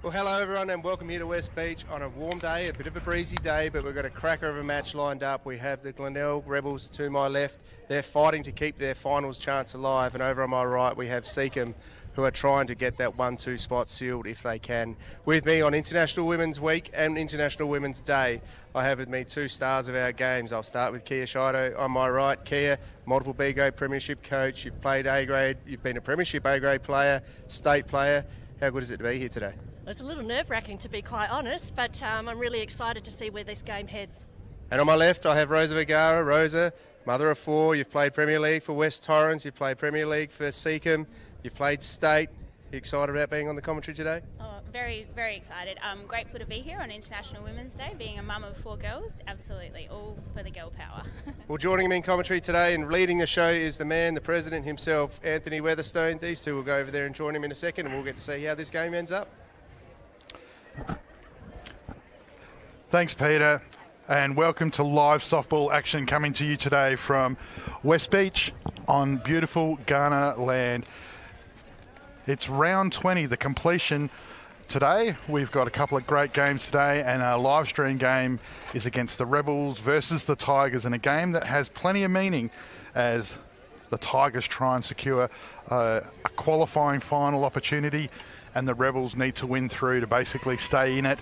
Well, hello everyone and welcome here to West Beach on a warm day, a bit of a breezy day, but we've got a cracker of a match lined up. We have the Glenelg Rebels to my left. They're fighting to keep their finals chance alive, and over on my right we have Seacombe, who are trying to get that 1-2 spot sealed if they can. With me on International Women's Week and International Women's Day, I have with me two stars of our games. I'll start with Kia Shido on my right. Kia, multiple B-grade premiership coach. You've played A-grade, you've been a premiership A-grade player, state player. How good is it to be here today? It's a little nerve-wracking, to be quite honest, but I'm really excited to see where this game heads. And on my left, I have Rosa Vergara. Rosa, mother of four. You've played Premier League for West Torrens. You've played Premier League for Seacombe. You've played state. You excited about being on the commentary today? Oh, very, very excited. I'm grateful to be here on International Women's Day. Being a mum of four girls, absolutely, all for the girl power. Well, joining me in commentary today and leading the show is the man, the president himself, Anthony Weatherstone. These two will go over there and join him in a second, and we'll get to see how this game ends up. Thanks, Peter, and welcome to live softball action coming to you today from West Beach on beautiful Ghana land. It's round 20, the completion today. We've got a couple of great games today, and our live stream game is against the Rebels versus the Tigers, in a game that has plenty of meaning as the Tigers try and secure a qualifying final opportunity, and the Rebels need to win through to basically stay in it.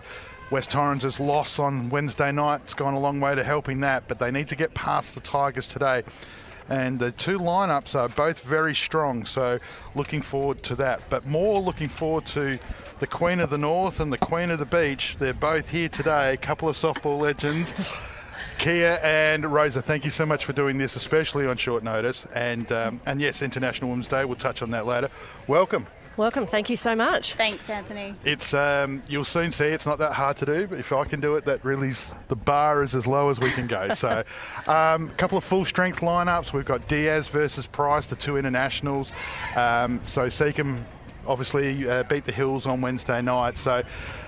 West Torrens' loss on Wednesday night has gone a long way to helping that, but they need to get past the Tigers today. And the two lineups are both very strong, so looking forward to that. But more looking forward to the Queen of the North and the Queen of the Beach. They're both here today, a couple of softball legends. Kia and Rosa, thank you so much for doing this, especially on short notice. And yes, International Women's Day, we'll touch on that later. Welcome. Welcome, thank you so much. Thanks, Anthony. It's you'll soon see it's not that hard to do, but if I can do it, that really's the bar is as low as we can go. So a couple of full strength lineups. We've got Diaz versus Price, the two internationals. So Seacombe obviously beat the Hills on Wednesday night, so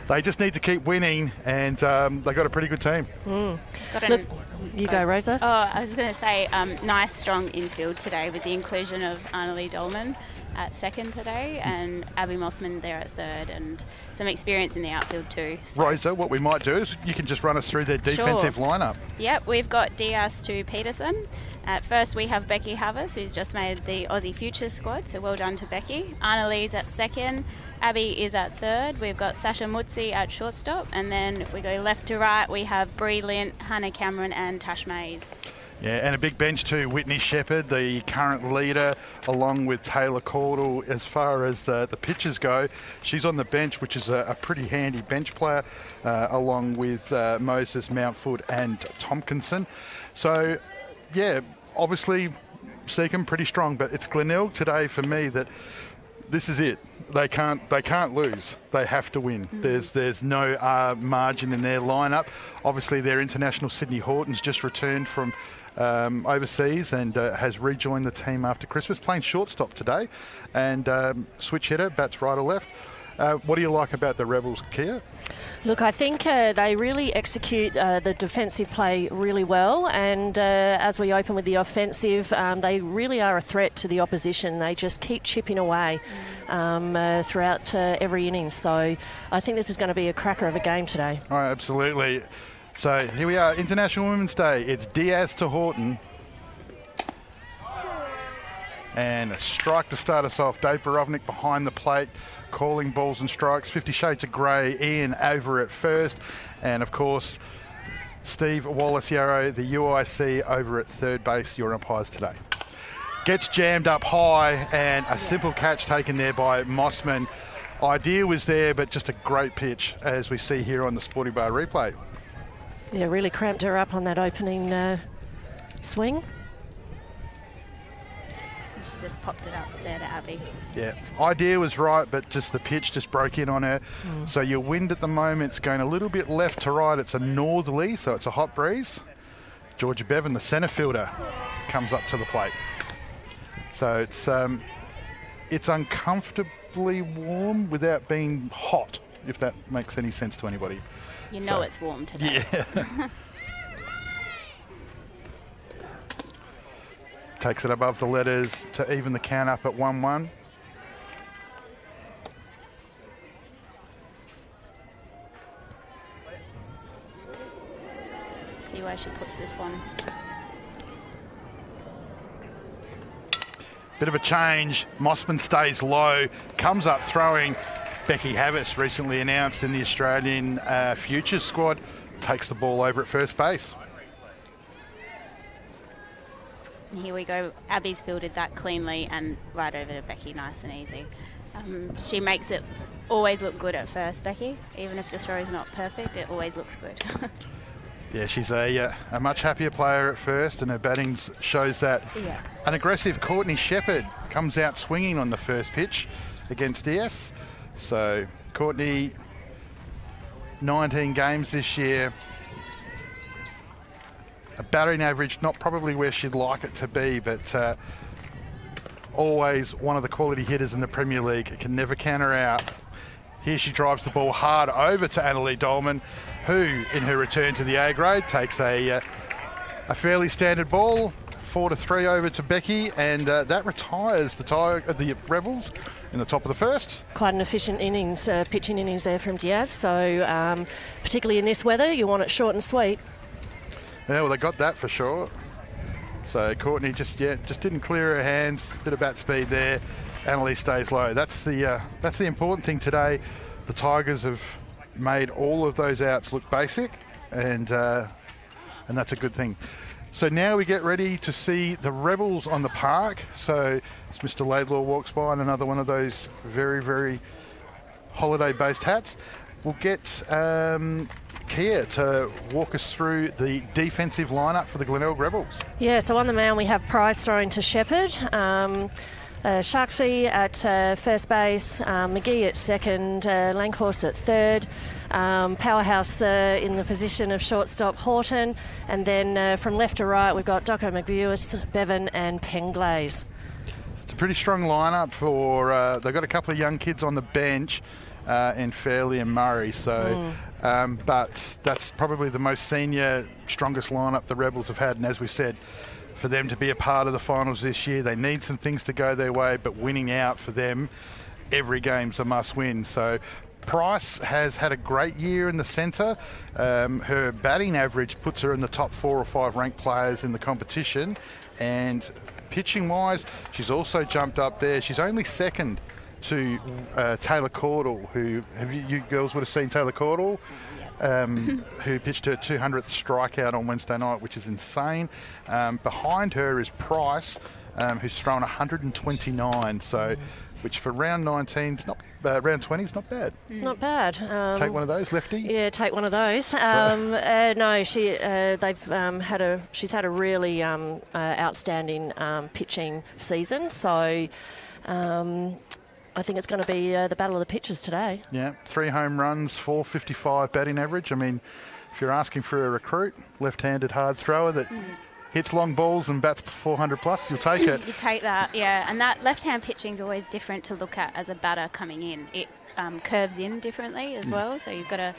they just need to keep winning, and they've got a pretty good team. Look, you go, Rosa. Oh, I was going to say, nice strong infield today with the inclusion of Annalie Dolman at second today, and Abby Mossman there at third, and some experience in the outfield too. So. Rosa, what we might do is you can just run us through their defensive lineup. Yep, we've got Diaz to Peterson. At first we have Becky Havas, who's just made the Aussie Futures squad, so well done to Becky. Annalise at second, Abby is at third. We've got Sasha Mutzi at shortstop, and then if we go left to right, we have Bree Lint, Hannah Cameron and Tash Mays. Yeah, and a big bench too. Whitney Shepherd, the current leader, along with Taylor Caudle. As far as the pitchers go, she's on the bench, which is a pretty handy bench player, along with Moses, Mountfoot and Tompkinson. So, yeah, obviously Seacombe pretty strong, but it's Glenelg today for me that this is it. They can't lose. They have to win. There's no margin in their lineup. Obviously, their international Sydney Hortons just returned from overseas and has rejoined the team after Christmas, playing shortstop today, and switch hitter, bats right or left. What do you like about the Rebels, Kia? Look, I think they really execute the defensive play really well, and as we open with the offensive, they really are a threat to the opposition. They just keep chipping away throughout every innings, so I think this is going to be a cracker of a game today. Oh, absolutely. So here we are, International Women's Day. It's Diaz to Horton. And a strike to start us off. Dave Borovnik behind the plate, calling balls and strikes. 50 Shades of Grey, Ian over at first. And, of course, Steve Wallace-Yarrow, the UIC, over at third base, your umpires today. Gets jammed up high, and a simple catch taken there by Mossman. Idea was there, but just a great pitch, as we see here on the Sporting Bar replay. Yeah, really cramped her up on that opening swing. She just popped it up there to Abby. Yeah, idea was right, but just the pitch just broke in on her. So your wind at the moment's going a little bit left to right. It's a northerly, so it's a hot breeze. Georgia Bevan, the centre fielder, comes up to the plate. So it's uncomfortably warm without being hot, if that makes any sense to anybody. You know it's warm today. Yeah. Takes it above the letters to even the count up at 1-1. see where she puts this one. Bit of a change. Mossman stays low, comes up throwing. Becky Havis, recently announced in the Australian Futures squad, takes the ball over at first base. And here we go. Abby's fielded that cleanly and right over to Becky, nice and easy. She makes it always look good at first, Becky. Even if the throw is not perfect, it always looks good. Yeah, she's a much happier player at first, and her batting shows that. Yeah. An aggressive Courtney Shepherd comes out swinging on the first pitch against Diaz. So Courtney, 19 games this year. A batting average, not probably where she'd like it to be, but always one of the quality hitters in the Premier League. It can never counter out. Here she drives the ball hard over to Annalie Dolman, who, in her return to the A grade, takes a fairly standard ball, 4-3 over to Becky, and that retires the Rebels in the top of the first. Quite an efficient innings, pitching innings there from Diaz. So particularly in this weather, you want it short and sweet. Yeah, well, they got that for sure. So Courtney just didn't clear her hands. Bit of bat speed there. Annalie stays low. That's the important thing today. The Tigers have made all of those outs look basic, and that's a good thing. So now we get ready to see the Rebels on the park. So as Mr. Laidlaw walks by in another one of those very, very holiday-based hats, we'll get Kia to walk us through the defensive lineup for the Glenelg Rebels. Yeah, so on the mound we have Price throwing to Shepherd, Sharkfee at first base, McGee at second, Lankhorst at third, Powerhouse in the position of shortstop Horton, and then from left to right we've got Doco McBewis, Bevan and Penglaze. It's a pretty strong lineup for, they've got a couple of young kids on the bench in Fairley and Murray, so but that's probably the most senior, strongest lineup the Rebels have had, and as we said, for them to be a part of the finals this year, they need some things to go their way, but winning out for them, every game's a must win. So Price has had a great year in the centre. Her batting average puts her in the top 4 or 5 ranked players in the competition, and pitching wise, she's also jumped up there. She's only second to Taylor Cordell, who you girls would have seen Taylor Cordell, who pitched her 200th strikeout on Wednesday night, which is insane. Behind her is Price, who's thrown 129, so which for round 19's not round 20 is not bad. It's not bad. Take one of those, lefty. Yeah, take one of those. No, she's had a really outstanding pitching season. So. I think it's going to be the battle of the pitches today. Yeah, 3 home runs, 455 batting average. I mean, if you're asking for a recruit, left-handed hard thrower that hits long balls and bats 400 plus, you'll take it. You take that, yeah. And that left-hand pitching is always different to look at as a batter coming in. It curves in differently as well, so you've got to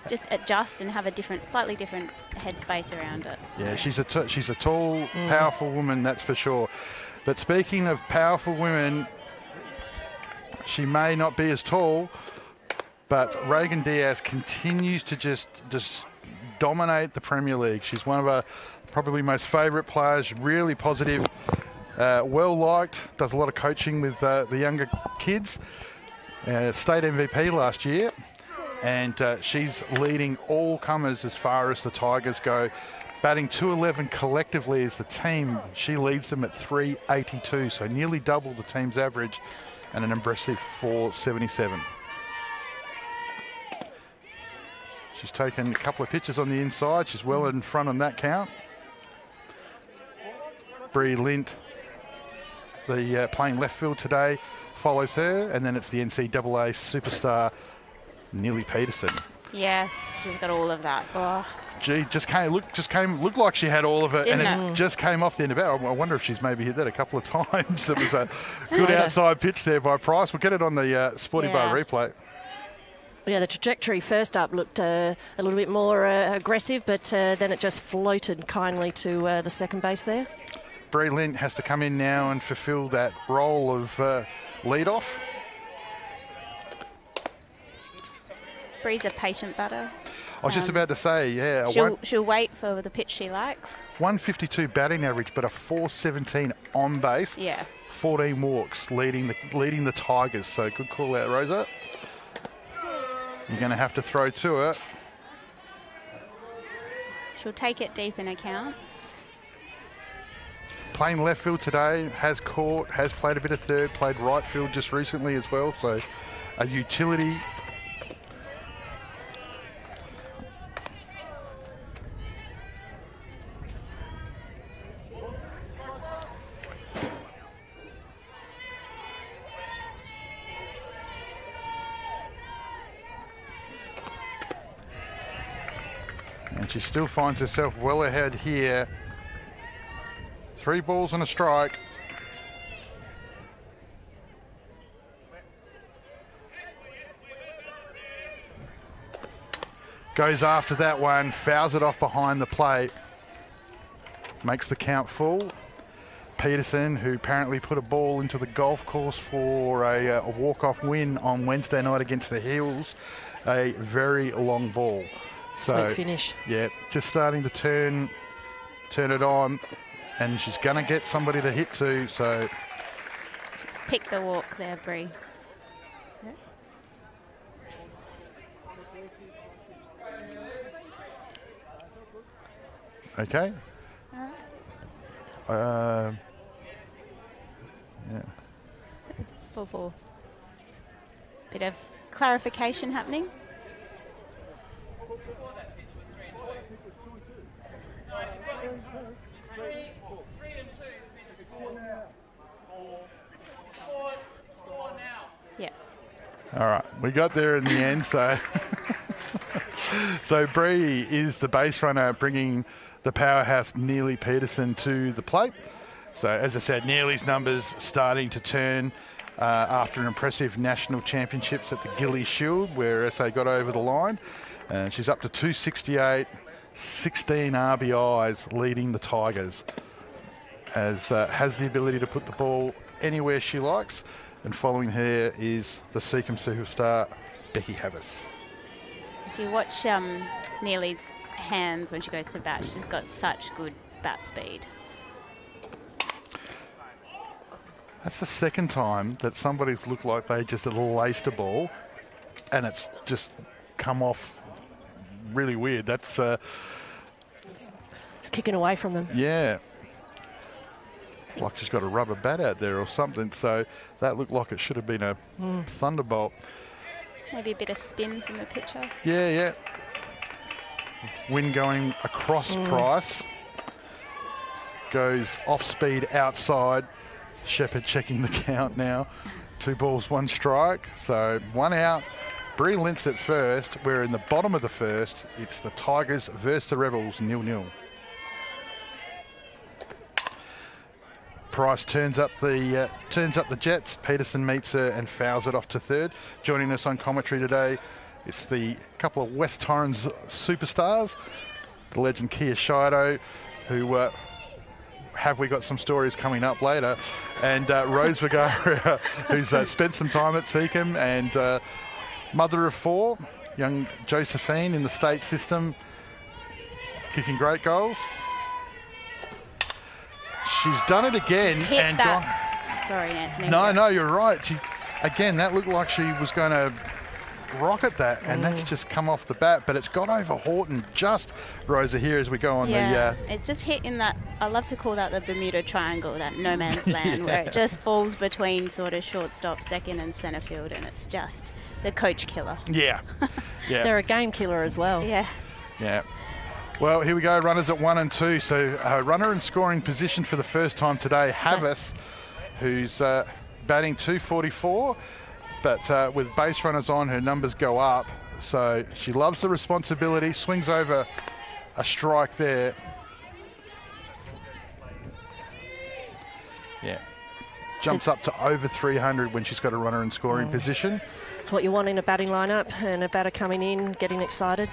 just adjust and have a slightly different headspace around it. Yeah, she's a tall, powerful woman, that's for sure. But speaking of powerful women, she may not be as tall, but Reagan Diaz continues to just dominate the Premier League. She's one of our probably most favourite players, really positive, well-liked, does a lot of coaching with the younger kids. State MVP last year, and she's leading all comers as far as the Tigers go. Batting 211 collectively as the team. She leads them at 382, so nearly double the team's average, and an impressive 477. She's taken a couple of pitches on the inside. She's well in front on that count. Bree Lint, playing left field today, follows her, and then it's the NCAA superstar, Neely Peterson. Yes, she's got all of that. Oh. Gee, looked like she had all of it, Didn't and it just came off the end of it. I wonder if she's maybe hit that a couple of times. It was a good outside pitch there by Price. We'll get it on the Sporty Bar replay. Yeah, the trajectory first up looked a little bit more aggressive, but then it just floated kindly to the second base there. Bree Lint has to come in now and fulfil that role of lead-off. Bree's a patient batter. I was just about to say, yeah. She'll wait for the pitch she likes. 152 batting average, but a 417 on base. Yeah. 14 walks, leading the Tigers. So good call out, Rosa. You're going to have to throw to it. She'll take it deep in account. Playing left field today, has caught, has played a bit of third, played right field just recently as well. So a utility. And she still finds herself well ahead here. 3 balls and a strike. Goes after that one, fouls it off behind the plate. Makes the count full. Peterson, who apparently put a ball into the golf course for a walk-off win on Wednesday night against the Heels. A very long ball. So, sweet finish. Yeah, just starting to turn it on, and she's going to get somebody to hit to, so... She's picked the walk there, Bree. Okay. Yeah. 4-4. Bit of clarification happening. Yeah. All right, we got there in the end, so so Bree is the base runner, bringing the powerhouse Neely Peterson to the plate. So as I said, Neely's numbers starting to turn after an impressive national championships at the Gillies Shield, where SA got over the line. She's up to 268, 16 RBIs, leading the Tigers. As has the ability to put the ball anywhere she likes. And following her is the Seacombe superstar, Becky Havis. If you watch Neely's hands when she goes to bat, she's got such good bat speed. That's the second time that somebody's looked like they just laced a ball and it's just come off really weird. That's... It's kicking away from them. Yeah. Like she's got a rubber bat out there or something. So that looked like it should have been a thunderbolt. Maybe a bit of spin from the pitcher. Yeah, yeah. Wind going across Price. Goes off speed outside. Shepherd checking the count now. 2 balls, 1 strike. So 1 out. Bree Lintz at first. We're in the bottom of the first. It's the Tigers versus the Rebels, 0-0. Price turns up the Jets. Peterson meets her and fouls it off to third. Joining us on commentary today, it's the couple of West Torrens superstars, the legend Kia Shido, who have we got some stories coming up later, and Rose Vergara, who's spent some time at Seacombe, and mother of 4, young Josephine in the state system, kicking great goals. She's done it again. She's hit and that. Sorry, Anthony. No, you're right. Again, that looked like she was going to rocket that, and that's just come off the bat, but it's got over Horton just, Rosa, here as we go on it's just hit in that, I love to call that the Bermuda Triangle, that no man's land, where it just falls between sort of shortstop, second and centre field, and it's just the coach killer. Yeah. They're a game killer as well. Yeah. Well, here we go, runners at 1 and 2. So runner in scoring position for the first time today, Havis, who's batting 244, but with base runners on, her numbers go up. So she loves the responsibility, swings over a strike there. Yeah. Jumps up to over 300 when she's got a runner in scoring position. It's what you want in a batting lineup, and a batter coming in, getting excited.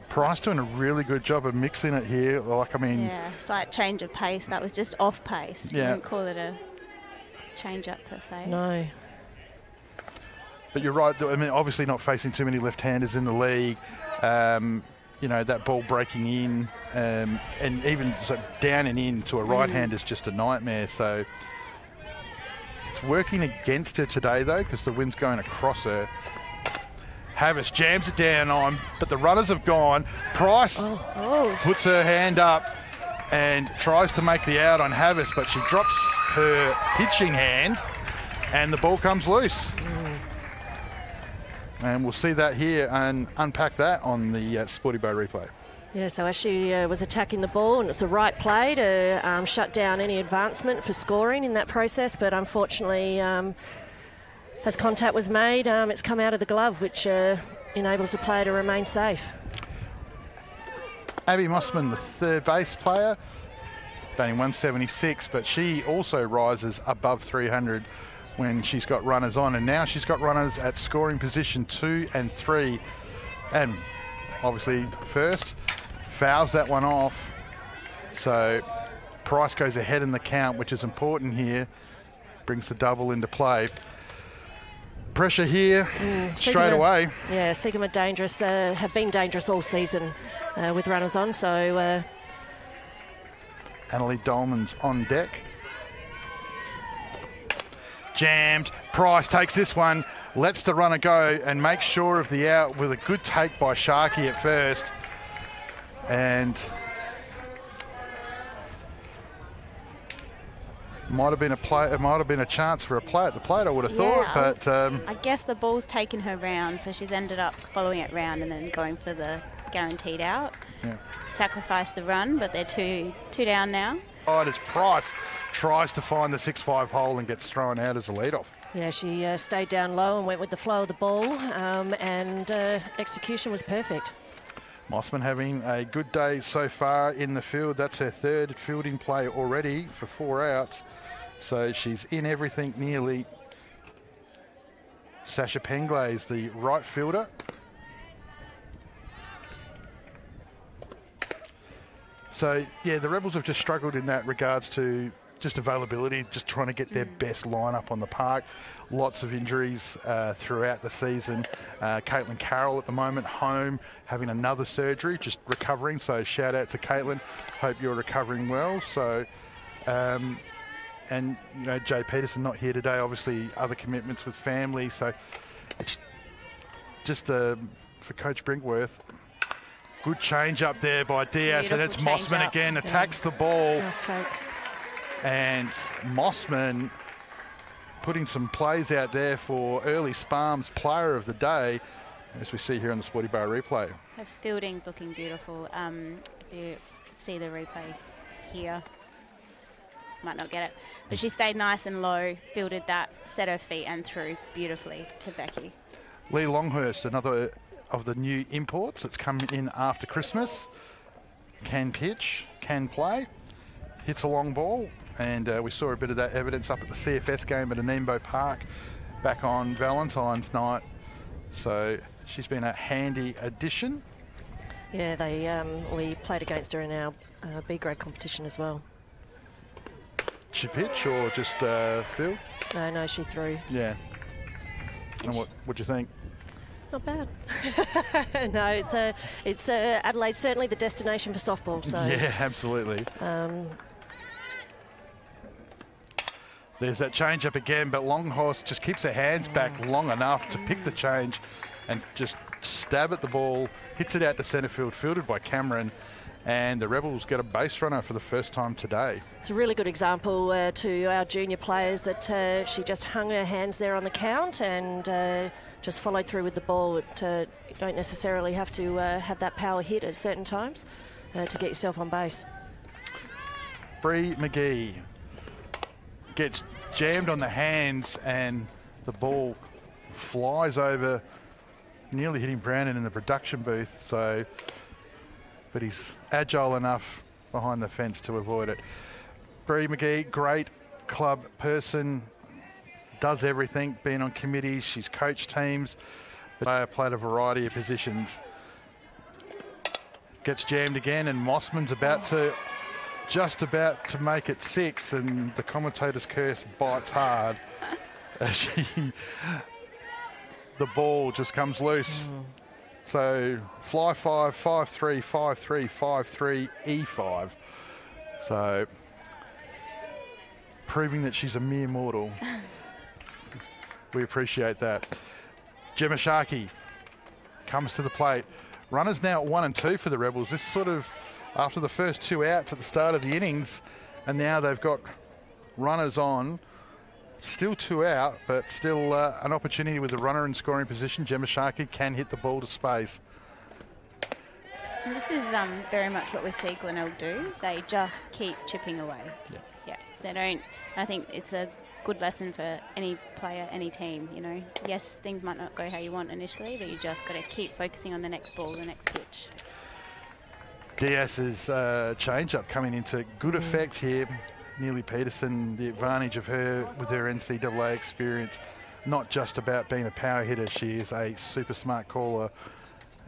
Price doing a really good job of mixing it here. Yeah, slight change of pace. That was just off pace. Yeah. You wouldn't call it a change up per se. No. But you're right. I mean, obviously not facing too many left-handers in the league. You know, that ball breaking in and even so down and in to a right-hand is just a nightmare. So it's working against her today, though, because the wind's going across her. Havis jams it down on, but the runners have gone. Price puts her hand up and tries to make the out on Havis, but she drops her pitching hand and the ball comes loose. And we'll see that here and unpack that on the Sporty Bow replay. Yeah, so as she was attacking the ball, and it's the right play to shut down any advancement for scoring in that process, but unfortunately, as contact was made, it's come out of the glove, which enables the player to remain safe. Abby Mossman, the third base player, batting 176, but she also rises above 300 when she's got runners on, and now she's got runners at scoring position 2 and 3, and obviously first fouls that one off, so Price goes ahead in the count, which is important here, brings the double into play. Pressure here straight away. Yeah, Sigma dangerous, have been dangerous all season with runners on, so Annalie Dolman's on deck. Jammed. Price takes this one, lets the runner go and makes sure of the out with a good take by Sharkey at first. And might have been a play. It might have been a chance for a play at the plate, I would have thought. But I guess the ball's taken her round, so she's ended up following it round and then going for the guaranteed out. Yeah. Sacrificed the run, but they're two down now. As Price tries to find the 6-5 hole and gets thrown out as a leadoff. yeah, she stayed down low and went with the flow of the ball, and execution was perfect. Mossman having a good day so far in the field. That's her third fielding play already for 4 outs. So she's in everything nearly. Sasha Penglaze, the right fielder. So, yeah, the Rebels have just struggled in that regards to just availability, just trying to get their best lineup on the park. Lots of injuries throughout the season. Caitlin Carroll at the moment home, having another surgery, just recovering. So shout out to Caitlin. Hope you're recovering well. So, and, you know, Jay Peterson not here today, obviously other commitments with family. So it's just for Coach Brinkworth. Good change up there by Diaz, Beautiful, and it's Mossman again, attacks the ball. Nice take. And Mossman putting some plays out there for early Sparm's player of the day, as we see here on the Sporty Bar replay. Her fielding's looking beautiful. If you see the replay here, might not get it, but she stayed nice and low, fielded that, set her feet and threw beautifully to Becky. Lee Longhurst, another of the new imports that's come in after Christmas. Can pitch, can play, hits a long ball, and we saw a bit of that evidence up at the CFS game at Anembo Park back on Valentine's night. So she's been a handy addition. Yeah, we played against her in our B grade competition as well. She pitch or just field? No, she threw. Yeah. And what'd you think? Not bad. No, it's Adelaide, certainly the destination for softball. So yeah, absolutely. There's that change up again, but Longhorse just keeps her hands back long enough to pick the change and just stab at the ball, hits it out to centre field, fielded by Cameron, and the Rebels get a base runner for the first time today. It's a really good example to our junior players that she just hung her hands there on the count and just followed through with the ball. You don't necessarily have to have that power hit at certain times to get yourself on base. Bree McGee gets jammed on the hands and the ball flies over, nearly hitting Brandon in the production booth. So, but he's agile enough behind the fence to avoid it. Bree McGee, great club person, does everything, been on committees, she's coached teams, played a variety of positions. Gets jammed again, and Mossman's just about to make it 6, and the commentator's curse bites hard as she the ball just comes loose. So fly 5, 5-3, 5-3, 5-3, E5. So proving that she's a mere mortal. We appreciate that. Gemma Sharkey comes to the plate. Runners now at 1 and 2 for the Rebels. This sort of after the first 2 outs at the start of the innings, and now they've got runners on. Still 2 out, but still an opportunity with the runner in scoring position. Gemma Sharkey can hit the ball to space. And this is very much what we see Glenelg do. They just keep chipping away. Yeah, they don't. I think it's a good lesson for any player, any team. You know, yes, things might not go how you want initially, but you just got to keep focusing on the next ball, the next pitch. Diaz's change-up coming into good effect here. Neely Peterson, the advantage of her with her NCAA experience, not just about being a power hitter, she is a super smart caller,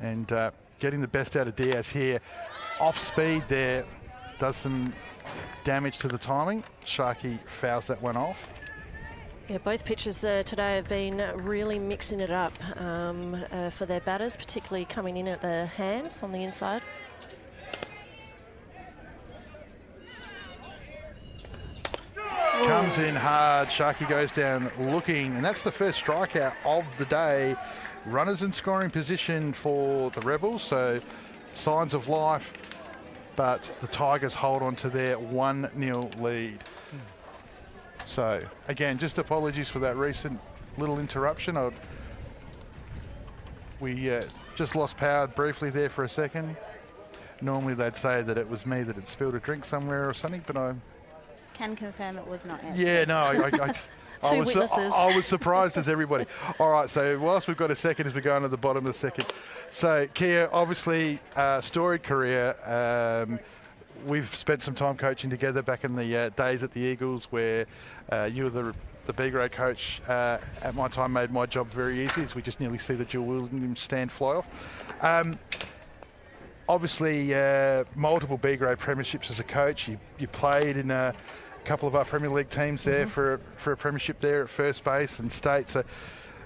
and getting the best out of Diaz here. Off speed there, does some damage to the timing. Sharkey fouls that one off. Yeah, both pitchers today have been really mixing it up for their batters, particularly coming in at the hands on the inside. Comes in hard. Sharkey goes down looking, and that's the first strikeout of the day. Runners in scoring position for the Rebels, so signs of life, but the Tigers hold on to their 1-0 lead. So, again, just apologies for that recent little interruption. We just lost power briefly there for a second. Normally they'd say that it was me that had spilled a drink somewhere or something, but I Can confirm it was not Anthony. Yeah, no, I was surprised as everybody. All right, so whilst we've got a second as we go into the bottom of the second. So, Kia, obviously, storied career. We've spent some time coaching together back in the days at the Eagles where you were the B-grade coach. At my time made my job very easy as we just nearly see the Jill Williams stand fly off. Obviously, multiple B-grade premierships as a coach. You played in a couple of our Premier League teams there for a premiership there at first base and state. So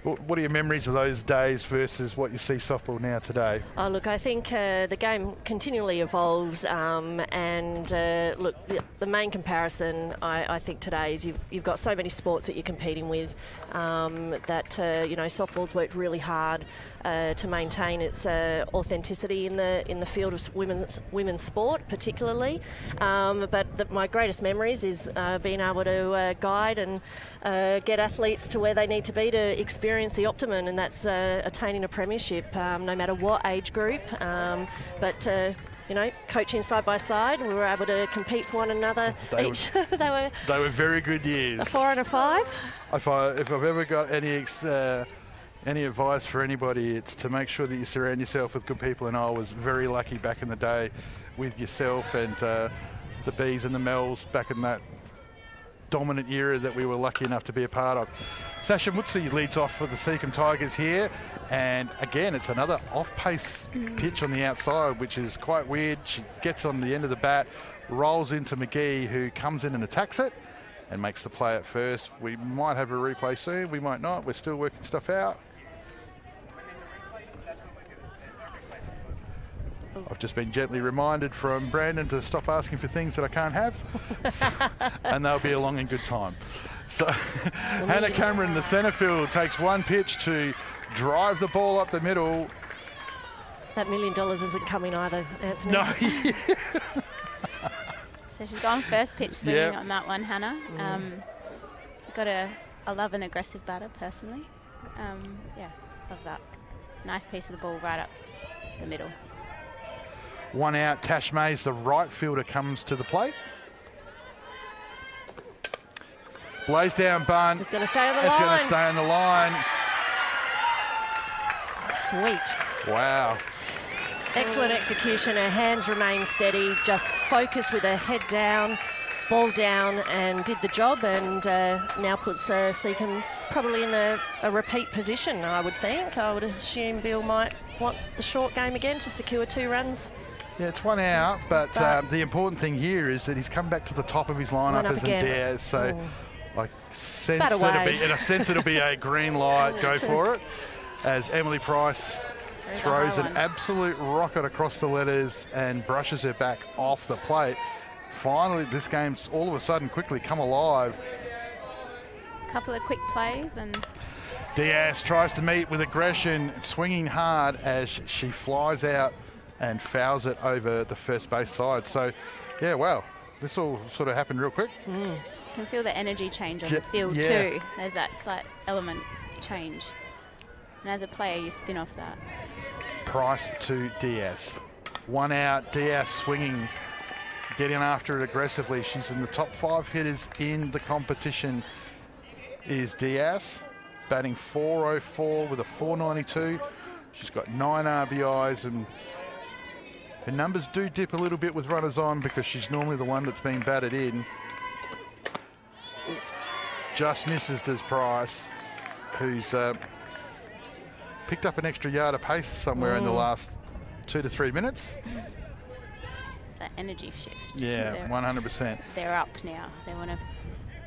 what are your memories of those days versus what you see softball now today? Oh, look, I think the game continually evolves, and look, the main comparison I think today is you've got so many sports that you're competing with that softball's worked really hard to maintain its authenticity in the field of women's sport, particularly. But my greatest memories is being able to guide and get athletes to where they need to be to experience the optimum, and that's attaining a premiership, no matter what age group. But coaching side by side, we were able to compete for one another each. They were very good years. A 4 and a 5. If I've ever got any advice for anybody, it's to make sure that you surround yourself with good people, and I was very lucky back in the day with yourself and the Bees and the Mels back in that dominant era that we were lucky enough to be a part of. Sasha Mutsi leads off for the Seacombe Tigers here, and again it's another off-pace pitch on the outside, which is quite weird. She gets on the end of the bat, rolls into McGee, who comes in and attacks it and makes the play at first. We might have a replay soon, we might not. We're still working stuff out. I've just been gently reminded from Brandon to stop asking for things that I can't have, and they'll be along in good time. So Hannah Cameron, the centre field, takes one pitch to drive the ball up the middle. That $1 million isn't coming either, Anthony. No. So she's gone first pitch swinging on that one, Hannah. I love an aggressive batter personally. Love that. Nice piece of the ball right up the middle. One out. Tash Mays, the right fielder, comes to the plate. Blaze down bunt. It's going to stay on the line. It's going to stay on the line. Sweet. Wow. Excellent execution. Her hands remain steady, just focused with her head down, ball down, and did the job, and now puts Seacombe probably in a repeat position, I would think. I would assume Bill might want the short game again to secure 2 runs. Yeah, it's one out, but the important thing here is that he's come back to the top of his lineup as Diaz, so I sense it'll be a green light, go for it. as Emily Price throws an absolute rocket across the letters and brushes her back off the plate. Finally, this game's all of a sudden quickly come alive. Couple of quick plays and Diaz tries to meet with aggression, swinging hard as she flies out and fouls it over the first base side. So, yeah, wow, this all sort of happened real quick. You can feel the energy change on the field too. There's that slight element change. And as a player, you spin off that. Price to Diaz. 1 out, Diaz swinging, getting after it aggressively. She's in the top 5 hitters in the competition is Diaz, batting .404 with a .492. She's got 9 RBIs, and her numbers do dip a little bit with runners on because she's normally the one that's being batted in. Just misses Des Price, who's picked up an extra yard of pace somewhere in the last 2 to 3 minutes. It's that energy shift. Yeah, 100%. They're up now. They want to.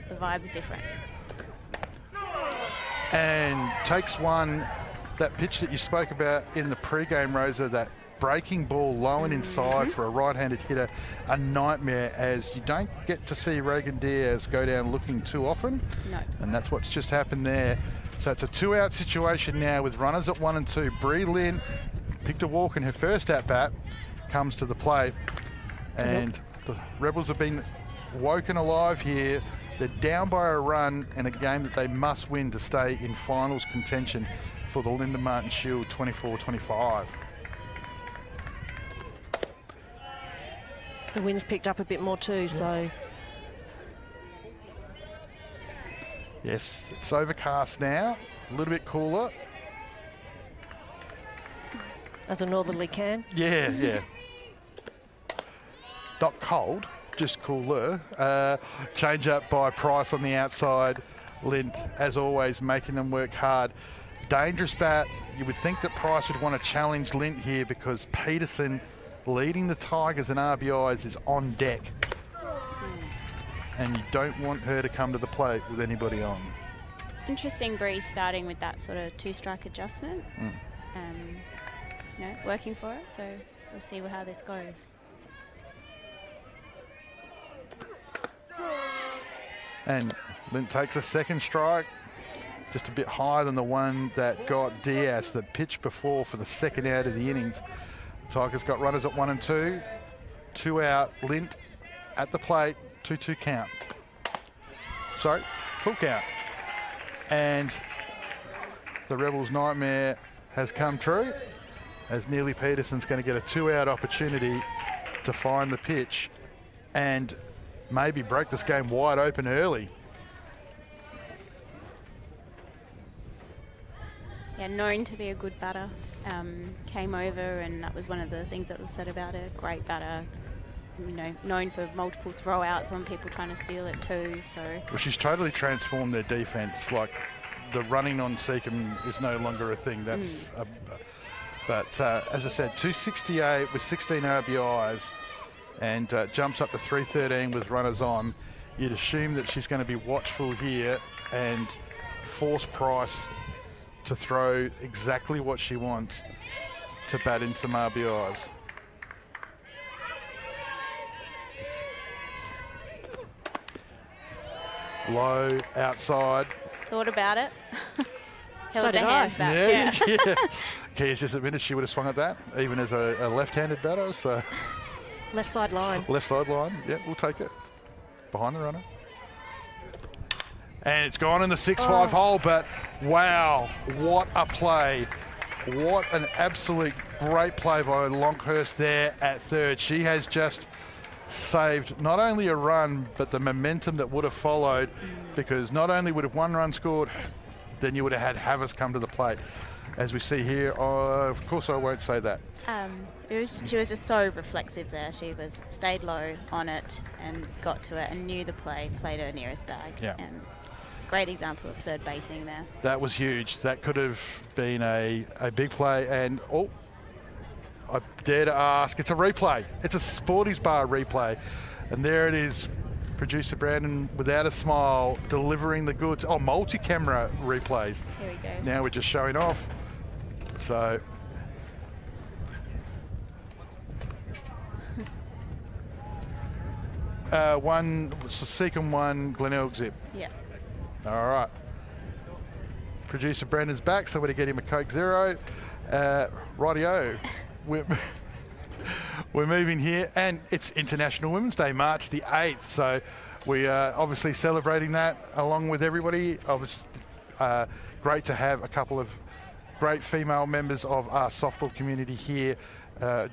The vibe's different. And takes one, that pitch that you spoke about in the pre-game, Rosa, that breaking ball low and inside for a right-handed hitter, a nightmare, as you don't get to see Reagan Diaz go down looking too often. No. And that's what's just happened there. So it's a 2-out situation now with runners at 1 and 2. Bree Lynn picked a walk in her first at-bat, comes to the plate, and the Rebels have been woken alive here. They're down by a run in a game that they must win to stay in finals contention for the Linda Martin Shield 24-25. The wind's picked up a bit more too, so... Yes, it's overcast now, a little bit cooler. As a northerly can. Yeah. Not cold, just cooler. Change up by Price on the outside. Lint, as always, making them work hard. Dangerous bat. You would think that Price would want to challenge Lint here because Peterson, leading the Tigers in RBIs, is on deck. And you don't want her to come to the plate with anybody on. Interesting breeze starting with that sort of 2-strike adjustment. Working for her, so we'll see how this goes. And Lint takes a second strike, just a bit higher than the one that got Diaz, the pitch before for the second out of the innings. The Tigers got runners at 1 and 2. 2 out, Lint at the plate, 2-2 count. Sorry, full count. And the Rebels' nightmare has come true, as Neely Peterson's going to get a 2-out opportunity to find the pitch and maybe break this game wide open early. Yeah, known to be a good batter. Came over, and that was one of the things that was said about her. Great batter. Known for multiple throwouts on people trying to steal it too. So. Well, she's totally transformed their defence. Like, the running on Seacombe is no longer a thing. That's but as I said, 268 with 16 RBIs and jumps up to 313 with runners on. You'd assume that she's going to be watchful here and force Price to throw exactly what she wants to bat in some RBIs. Low, outside. Thought about it. Held So the did I. hands back. Yeah. Keys just admitted she would have swung at that, even as a left-handed batter. So Left side line. left side line. Yeah, we'll take it. Behind the runner. And it's gone in the 6-5 hole, but wow, what a play. What an absolute great play by Longhurst there at third. She has just saved not only a run, but the momentum that would have followed, because not only would have 1 run scored, then you would have had Havas come to the plate. As we see here, of course I won't say that. She was just so reflexive there. She stayed low on it and got to it and knew the play, played her nearest bag. Yeah. And great example of third basing there. That was huge. That could have been a big play. And I dare to ask, it's a replay. It's a Sporties Bar replay. And there it is, producer Brandon, without a smile, delivering the goods. Multi-camera replays. Here we go. Now we're just showing off. So Seacombe 1, Glenelg Zip. Yeah. All right. Producer Brendan's back, so we're going to get him a Coke Zero. Rightio. We're moving here, and it's International Women's Day, March the 8th. So we are obviously celebrating that along with everybody. Obviously, great to have a couple of great female members of our softball community here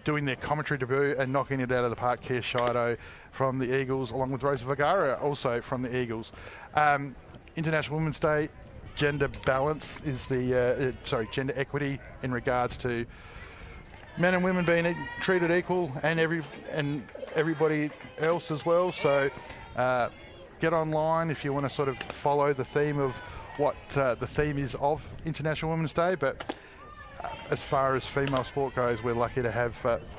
doing their commentary debut and knocking it out of the park. Kia Shido from the Eagles, along with Rosa Vergara, also from the Eagles. International Women's Day, gender balance is the, gender equity in regards to men and women being treated equal, and everybody else as well. So get online if you want to sort of follow the theme of what the theme is of International Women's Day. But as far as female sport goes, we're lucky to have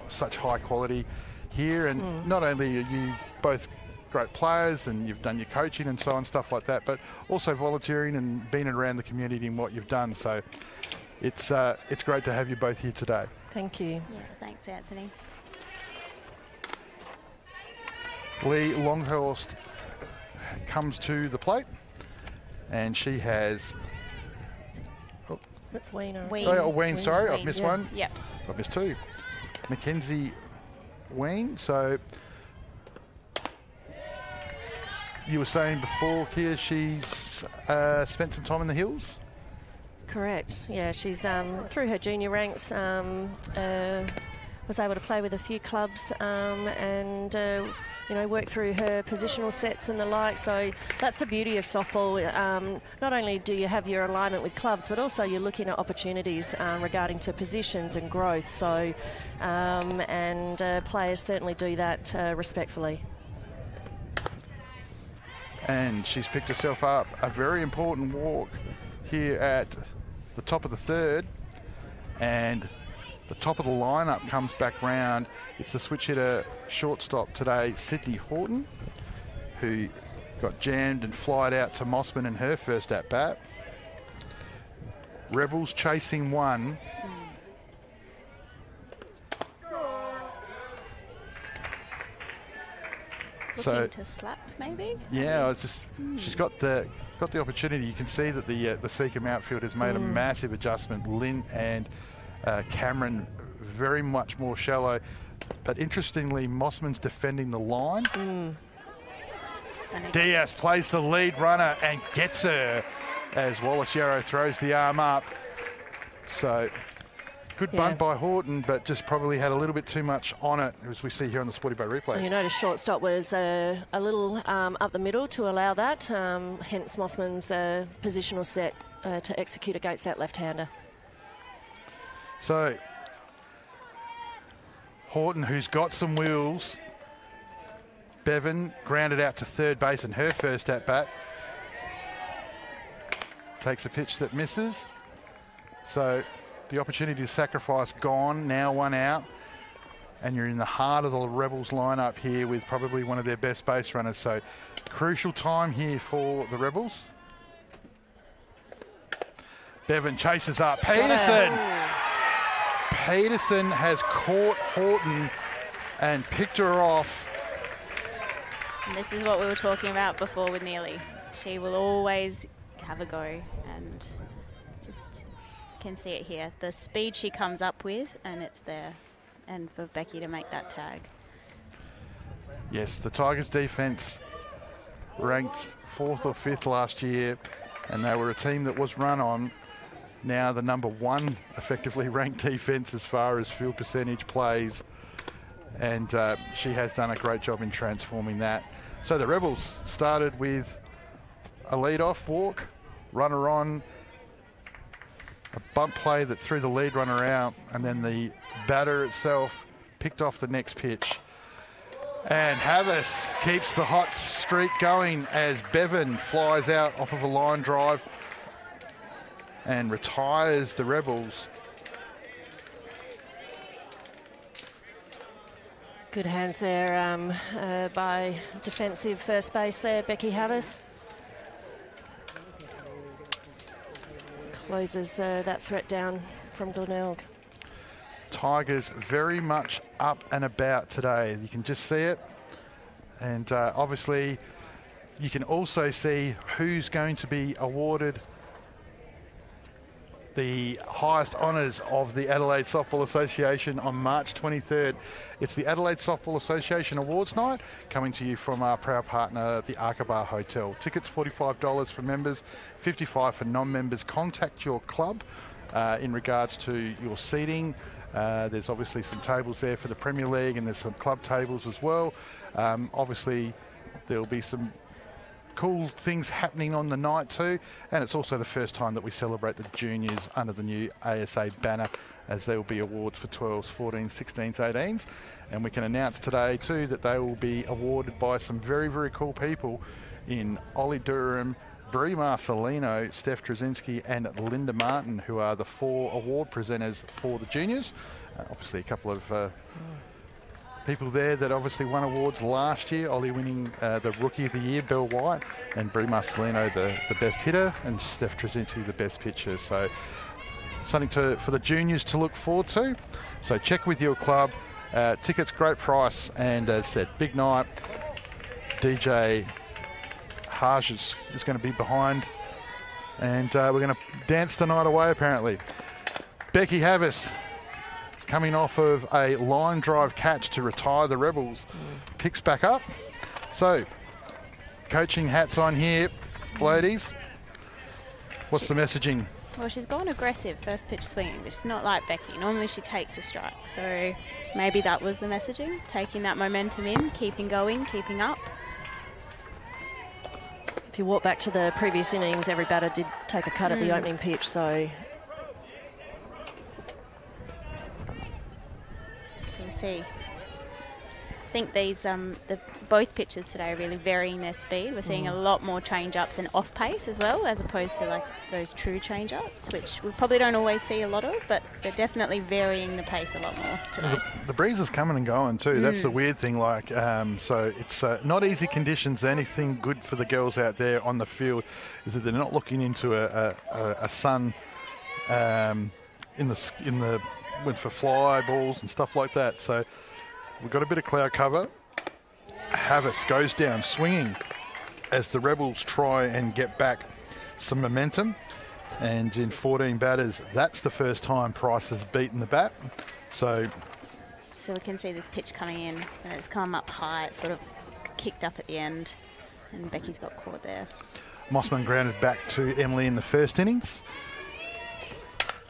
such high quality here. And not only are you both great players and you've done your coaching and so on, stuff like that, but also volunteering and being around the community in what you've done. So it's great to have you both here today. Thank you. Yeah, thanks, Anthony. Lee Longhurst comes to the plate, and she has... That's Weena. Ween, sorry, I've missed one. Yep. I've missed two. Mackenzie Ween. So you were saying before, Kia, she's spent some time in the hills? Correct. Yeah, she's through her junior ranks was able to play with a few clubs and work through her positional sets and the like. So that's the beauty of softball. Not only do you have your alignment with clubs, but also you're looking at opportunities regarding to positions and growth. So players certainly do that respectfully. And she's picked herself up a very important walk here at the top of the third, and the top of the lineup comes back round. It's the switch hitter shortstop today, Sydney Horton, who got jammed and flied out to Mossman in her first at bat. Rebels chasing one. Looking to slap, maybe? Yeah, I was just. She's got the opportunity. You can see that the Seacombe outfield has made a massive adjustment. Lynn and Cameron very much more shallow, but interestingly, Mossman's defending the line. Diaz plays the lead runner and gets her as Wallace Yarrow throws the arm up. So good bunt by Horton, but just probably had a little bit too much on it, as we see here on the Sporty Bay replay. And you notice shortstop was a little up the middle to allow that, hence Mossman's positional set to execute against that left-hander. So Horton, who's got some wheels. Bevan grounded out to third base in her first at-bat. Takes a pitch that misses. So the opportunity to sacrifice gone, now one out. And you're in the heart of the Rebels lineup here with probably one of their best base runners. So crucial time here for the Rebels. Bevan chases up. Peterson! Peterson has caught Horton and picked her off. And this is what we were talking about before with Neely. She will always have a go, and just can see it here. The speed she comes up with, and it's there. And for Becky to make that tag. Yes, the Tigers defence ranked 4th or 5th last year, and they were a team that was run on. Now the number 1 effectively ranked defence as far as field percentage plays, and she has done a great job in transforming that. So the Rebels started with a lead-off walk, runner on, a bump play that threw the lead runner out, and then the batter itself picked off the next pitch. And Havas keeps the hot streak going as Bevan flies out off of a line drive and retires the Rebels. Good hands there by defensive first base there, Becky Havas. Closes that threat down from Glenelg. Tigers very much up and about today. You can just see it. And obviously, you can also see who's going to be awarded the highest honours of the Adelaide Softball Association on March 23rd. It's the Adelaide Softball Association Awards Night, coming to you from our proud partner, the Arkabar Hotel. Tickets $45 for members, $55 for non-members. Contact your club in regards to your seating. There's obviously some tables there for the Premier League, and there's some club tables as well. Obviously, there'll be some cool things happening on the night too, and it's also the first time that we celebrate the juniors under the new ASA banner, as there will be awards for 12s, 14s, 16s, 18s, and we can announce today too that they will be awarded by some very, very cool people in Ollie Durham, Brie Marcelino, Steph Trzynski and Linda Martin, who are the 4 award presenters for the juniors. Obviously a couple of people there that obviously won awards last year. Ollie winning the Rookie of the Year, Belle White, and Brie Marcelino the best hitter, and Steph Trzynski the best pitcher. So something for the juniors to look forward to. So check with your club. Tickets, great price, and as said, big night. DJ Haj is going to be behind, and we're going to dance the night away apparently. Becky Havas, coming off of a line drive catch to retire the Rebels, picks back up. So, coaching hats on here, ladies. What's the messaging? Well, she's gone aggressive first pitch swinging, which is not like Becky. Normally she takes a strike. So maybe that was the messaging, taking that momentum in, keeping going, keeping up. If you walk back to the previous innings, every batter did take a cut at the opening pitch, so we'll see. I think these both pitches today are really varying their speed. We're seeing a lot more change-ups and off-pace as well, as opposed to like those true change-ups, which we probably don't always see a lot of, but they're definitely varying the pace a lot more today. The breeze is coming and going too. That's the weird thing. Like, so it's not easy conditions. The only thing good for the girls out there on the field is that they're not looking into a sun for fly balls and stuff like that. So we've got a bit of cloud cover. Havas goes down swinging as the Rebels try and get back some momentum. And in 14 batters, that's the first time Price has beaten the bat. So we can see this pitch coming in, and it's come up high. It's sort of kicked up at the end, and Becky's got caught there. Mossman grounded back to Emily in the first innings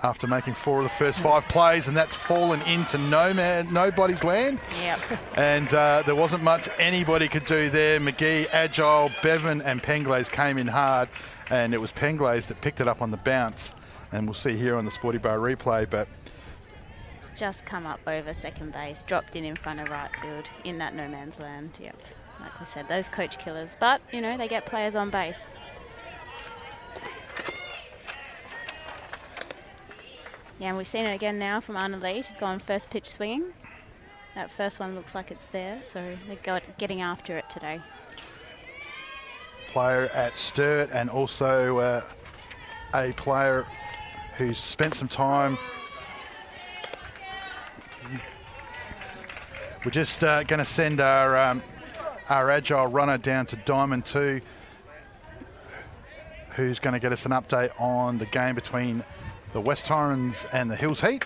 after making 4 of the first 5 plays, and that's fallen into nobody's land. Yep. And there wasn't much anybody could do there. McGee, Agile, Bevan and Penglaze came in hard, and it was Penglaze that picked it up on the bounce. And we'll see here on the Sporty Bar replay, but it's just come up over second base, dropped in front of right field in that no man's land. Yep. Like we said, those coach killers. But, you know, they get players on base. Yeah, and we've seen it again now from Anna Lee. She's gone first pitch swinging. That first one looks like it's there, so they're getting after it today. Player at Sturt, and also a player who's spent some time. We're just going to send our Agile runner down to Diamond 2, who's going to get us an update on the game between the West Torrens and the Hills Heat.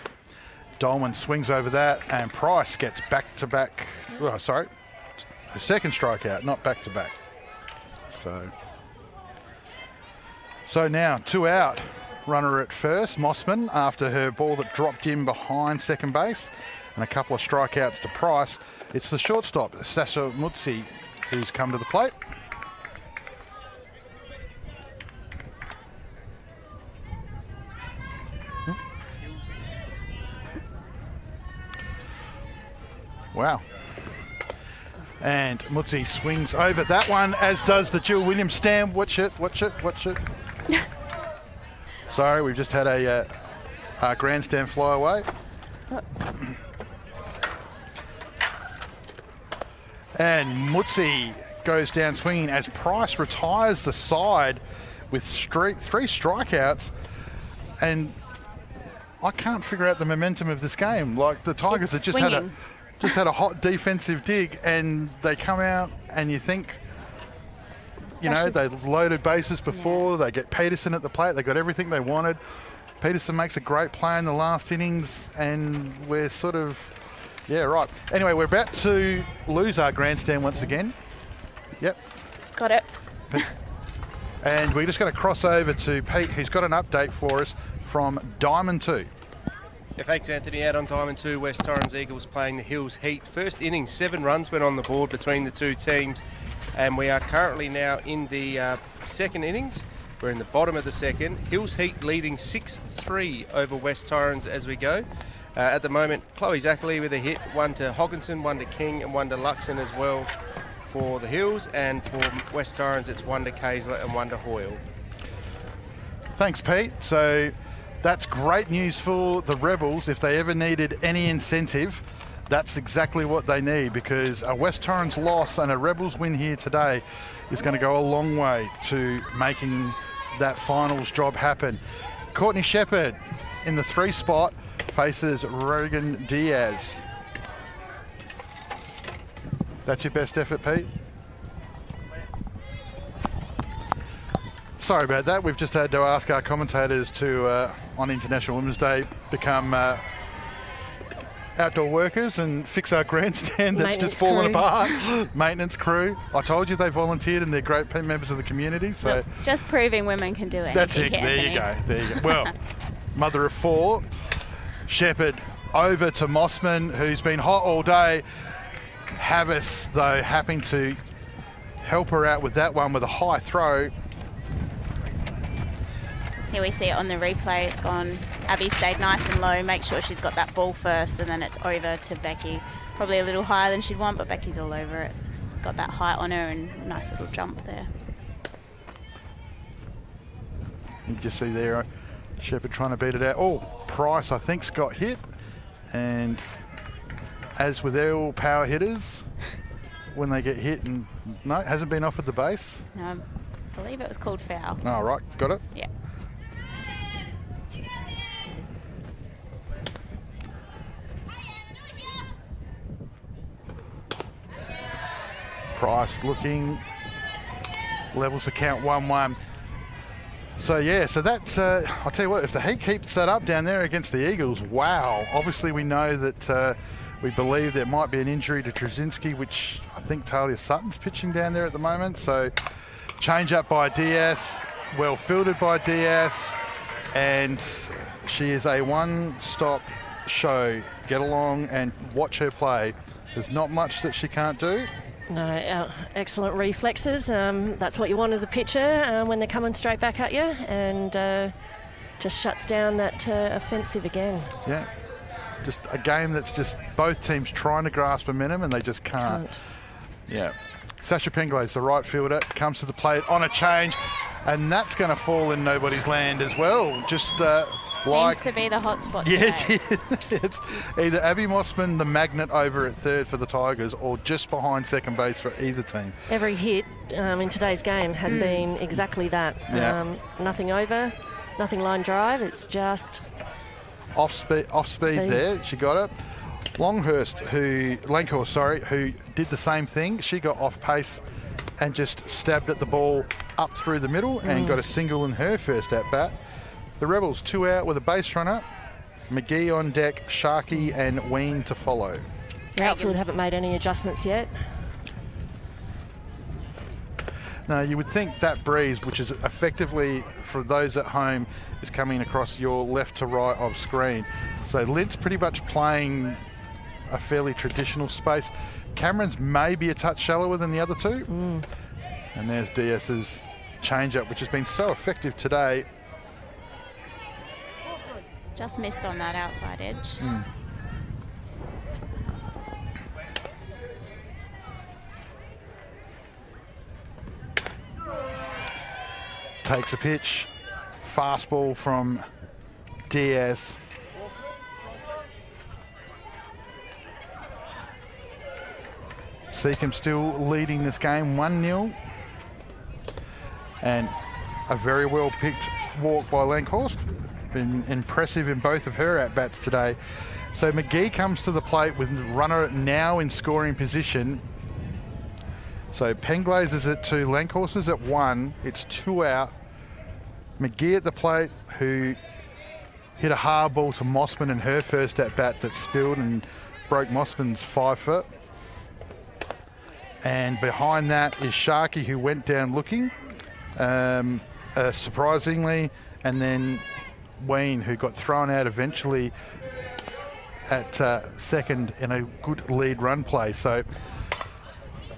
Dolman swings over that, and Price gets back-to-back. Oh, sorry, the second strikeout, not back-to-back. So now 2 out. Runner at first, Mossman, after her ball that dropped in behind second base, and a couple of strikeouts to Price. It's the shortstop, Sasha Mutsi, who's come to the plate. Wow. And Mutsi swings over that one, as does the Jill Williams stand. Watch it. Sorry, we've just had a grandstand fly away. And Mutsi goes down swinging as Price retires the side with 3 strikeouts. And I can't figure out the momentum of this game. Like the Tigers have It's just swinging. had a hot defensive dig, and they come out and you think, you know, Sasha's- they've loaded bases before. They get Peterson at the plate. They got everything they wanted. Peterson makes a great play in the last innings, and we're sort of, yeah, right. Anyway, we're about to lose our grandstand once again. Yep. Got it. And we're just going to cross over to Pete, who's got an update for us from Diamond 2. Yeah, thanks, Anthony. Out on Diamond 2, West Torrens Eagles playing the Hills Heat. First innings, 7 runs went on the board between the two teams, and we are currently now in the second innings. We're in the bottom of the second. Hills Heat leading 6-3 over West Torrens as we go. At the moment, Chloe Zachary with a hit, 1 to Hogginson, 1 to King, and 1 to Luxon as well for the Hills. And for West Torrens, it's 1 to Kaysler and 1 to Hoyle. Thanks, Pete. So that's great news for the Rebels. If they ever needed any incentive, that's exactly what they need, because a West Torrens loss and a Rebels win here today is going to go a long way to making that finals job happen. Courtney Shepherd in the 3 spot faces Rogan Diaz. That's your best effort, Pete? Sorry about that. We've just had to ask our commentators to, on International Women's Day, become outdoor workers and fix our grandstand that's just fallen apart. Maintenance crew. I told you they volunteered and they're great members of the community. So Just proving women can do anything. that's it. There you go. There you go. Well, mother of 4, Shepherd over to Mossman, who's been hot all day. Havas, though, having to help her out with that one with a high throw. Here we see it on the replay. It's gone. Abby stayed nice and low. Make sure she's got that ball first, and then it's over to Becky. Probably a little higher than she'd want, but Becky's all over it. Got that height on her and nice little jump there. You just see there, Shepherd trying to beat it out. Oh, Price, I think, got hit. And as with all power hitters, when they get hit, and no, hasn't been offered the base. No, I believe it was called foul. All right, got it. Yeah. Price looking, levels the count 1-1. So yeah, so that's, I'll tell you what, if the Heat keeps that up down there against the Eagles, wow. Obviously we know that we believe there might be an injury to Trzynski, which I think Talia Sutton's pitching down there at the moment. So change up by Diaz, well fielded by Diaz, and she is a one-stop show. Get along and watch her play. There's not much that she can't do. No, excellent reflexes. That's what you want as a pitcher when they're coming straight back at you, and just shuts down that offensive again. Yeah, just a game that's just both teams trying to grasp momentum and they just can't. Yeah. Sasha Penglay's the right fielder, comes to the plate on a change, and that's going to fall in nobody's land as well. Just Seems to be the hot spot today. Yes, it's either Abby Mossman, the magnet, over at third for the Tigers, or just behind second base for either team. Every hit in today's game has been exactly that. Yeah. Nothing over, nothing line drive. It's just Off speed there. She got it. Langhorst, who did the same thing. She got off pace and just stabbed at the ball up through the middle and got a single in her first at bat. The Rebels 2 out with a base runner. McGee on deck, Sharkey and Ween to follow. the outfield haven't made any adjustments yet. Now, you would think that breeze, which is effectively, for those at home, is coming across your left to right of screen. So Lint's pretty much playing a fairly traditional space. Cameron's maybe a touch shallower than the other two. And there's DS's change-up, which has been so effective today. Just missed on that outside edge. Takes a pitch. Fastball from Diaz. Seacombe still leading this game 1-0. And a very well picked walk by Langhorst. been impressive in both of her at-bats today. So McGee comes to the plate with runner now in scoring position. So Penglazers at 2, Lankhorses at 1. It's 2 out. McGee at the plate, who hit a hard ball to Mossman in her first at-bat that spilled and broke Mossman's 5 foot. And behind that is Sharkey, who went down looking, surprisingly, and then Ween, who got thrown out eventually at second in a good lead run play. So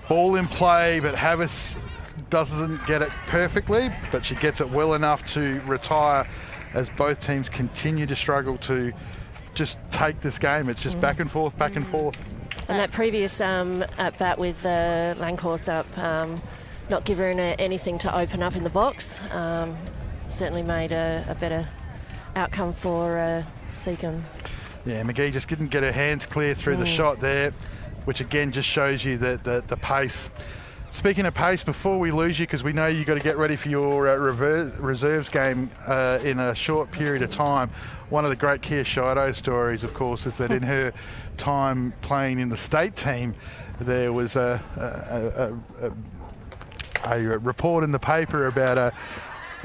ball in play, but Havas doesn't get it perfectly, but she gets it well enough to retire as both teams continue to struggle to just take this game. It's just back and forth, back and forth. And that previous at-bat with Lankhorst up, not giving her anything to open up in the box, certainly made a better outcome for Seacombe. Yeah, McGee just didn't get her hands clear through the shot there, which again just shows you that the pace. Speaking of pace, before we lose you, because we know you've got to get ready for your reserves game in a short period of time, one of the great Kia Shido stories, of course, is that in her time playing in the state team, there was a report in the paper about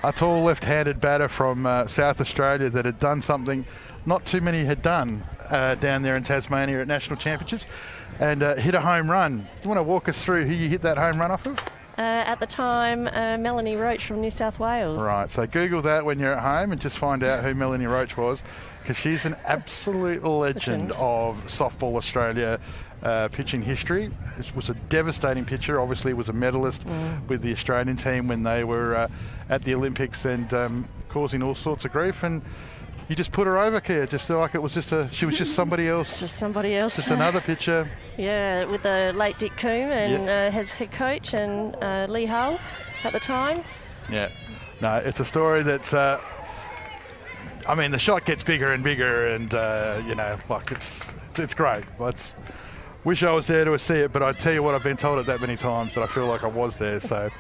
a tall left-handed batter from South Australia that had done something not too many had done down there in Tasmania at national championships, and hit a home run. You want to walk us through who you hit that home run off of? At the time, Melanie Roach from New South Wales. Right, so Google that when you're at home and just find out who Melanie Roach was, because she's an absolute legend of Softball Australia pitching history. It was a devastating pitcher. Obviously was a medalist with the Australian team when they were at the Olympics and causing all sorts of grief. And you just put her over, Kia, just like it was she was just somebody else. Just somebody else. Just another pitcher. Yeah, with the late Dick Coombe and his head coach and Lee Hull at the time. Yeah. No, it's a story that's, I mean, the shot gets bigger and bigger and, it's great. Wish I was there to see it, but I tell you what, I've been told it that many times that I feel like I was there. So,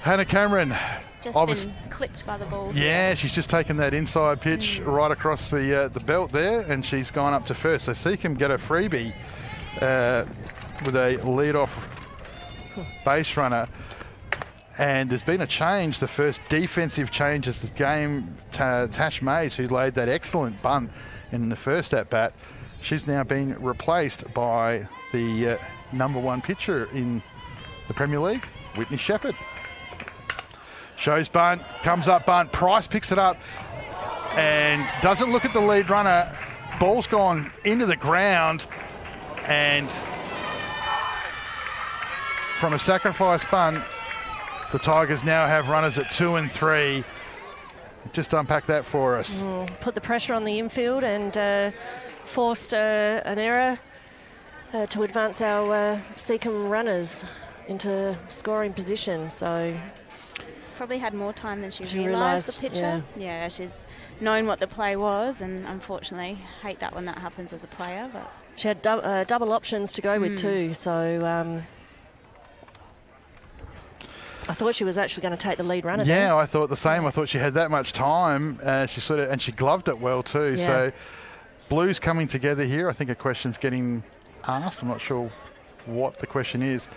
Hannah Cameron. Just been clipped by the ball. Yeah, she's just taken that inside pitch right across the belt there, and she's gone up to first. So Seacombe get a freebie with a lead-off base runner. And there's been a change, the first defensive change is the game. Tash Mays, who laid that excellent bunt in the first at-bat, she's now been replaced by the number 1 pitcher in the Premier League, Whitney Shepherd. Shows bunt, comes up bunt, Price picks it up and doesn't look at the lead runner. Ball's gone into the ground, and from a sacrifice bunt, the Tigers now have runners at 2 and 3. Just unpack that for us. Put the pressure on the infield and forced an error to advance our Seacombe runners into scoring position. So probably had more time than she realised, the pitcher. Yeah, she's known what the play was, and unfortunately, hate that when that happens as a player. But she had double options to go with too, so I thought she was actually going to take the lead runner. Yeah, I thought the same. I thought she had that much time. She gloved it well too. Yeah. So Blues coming together here. I think a question's getting asked. I'm not sure what the question is.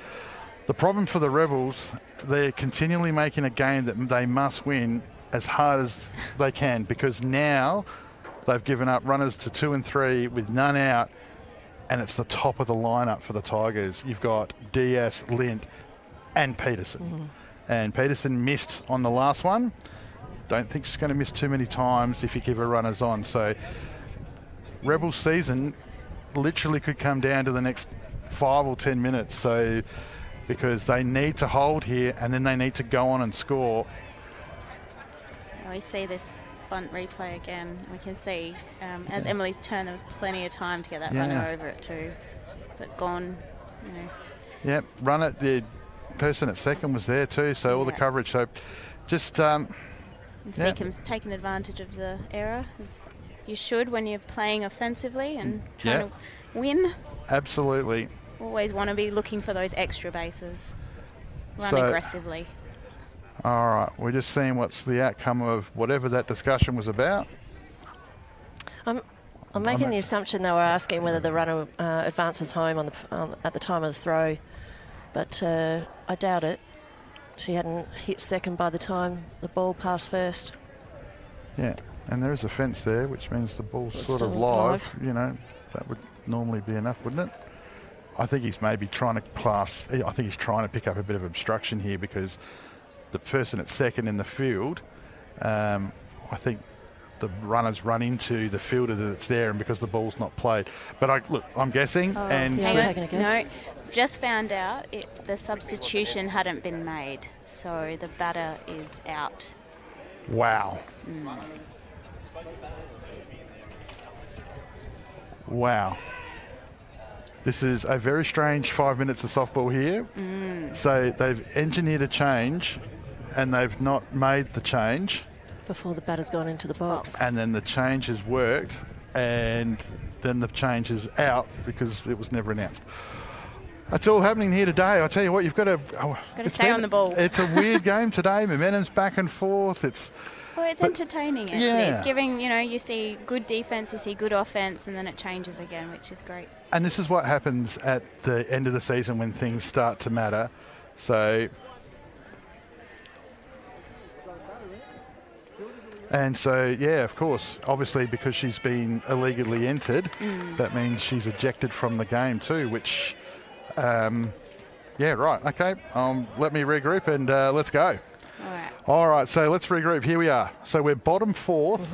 The problem for the Rebels, they're continually making a game that they must win as hard as they can, because now they've given up runners to 2 and 3 with none out, and it's the top of the lineup for the Tigers. You've got Diaz, Lint and Peterson. And Peterson missed on the last one. Don't think she's going to miss too many times if you keep her runners on. So Rebels season literally could come down to the next 5 or 10 minutes. So because they need to hold here and then they need to go on and score. We see this bunt replay again. We can see as Emily's turn, there was plenty of time to get that runner over it too, but gone. Yep, run it. The person at second was there too, so all the coverage. So just Seacombe's taken advantage of the error, as you should when you're playing offensively and trying to win. Absolutely. Always want to be looking for those extra bases. Run aggressively. All right, we're just seeing what's the outcome of whatever that discussion was about. I'm making the assumption they were asking whether the runner advances home at the time of the throw, but I doubt it. She hadn't hit second by the time the ball passed first. Yeah, and there is a fence there, which means the ball's It's sort of still live. live. You know, that would normally be enough, wouldn't it? I think he's maybe trying to pick up a bit of obstruction here because the person at second in the field, I think the runners run into the fielder that's there, and because the ball's not played. But I'm guessing. I'm taking a guess. No, just found out the substitution hadn't been made, so the batter is out. Wow. Wow. This is a very strange 5 minutes of softball here. So they've engineered a change, and they've not made the change. Before the batter's gone into the box. And then the change has worked, and then the change is out because it was never announced. That's all happening here today. I tell you what, you've got to stay on the ball. It's a weird game today. Momentum's back and forth. It's entertaining. Actually. Yeah. It's giving, you see good defense, you see good offense, and then it changes again, which is great. And this is what happens at the end of the season when things start to matter. So. And so, yeah, of course, obviously because she's been illegally entered, that means she's ejected from the game too, which, yeah, right, okay. Let me regroup and let's go. All right, so let's regroup. Here we are. So we're bottom fourth,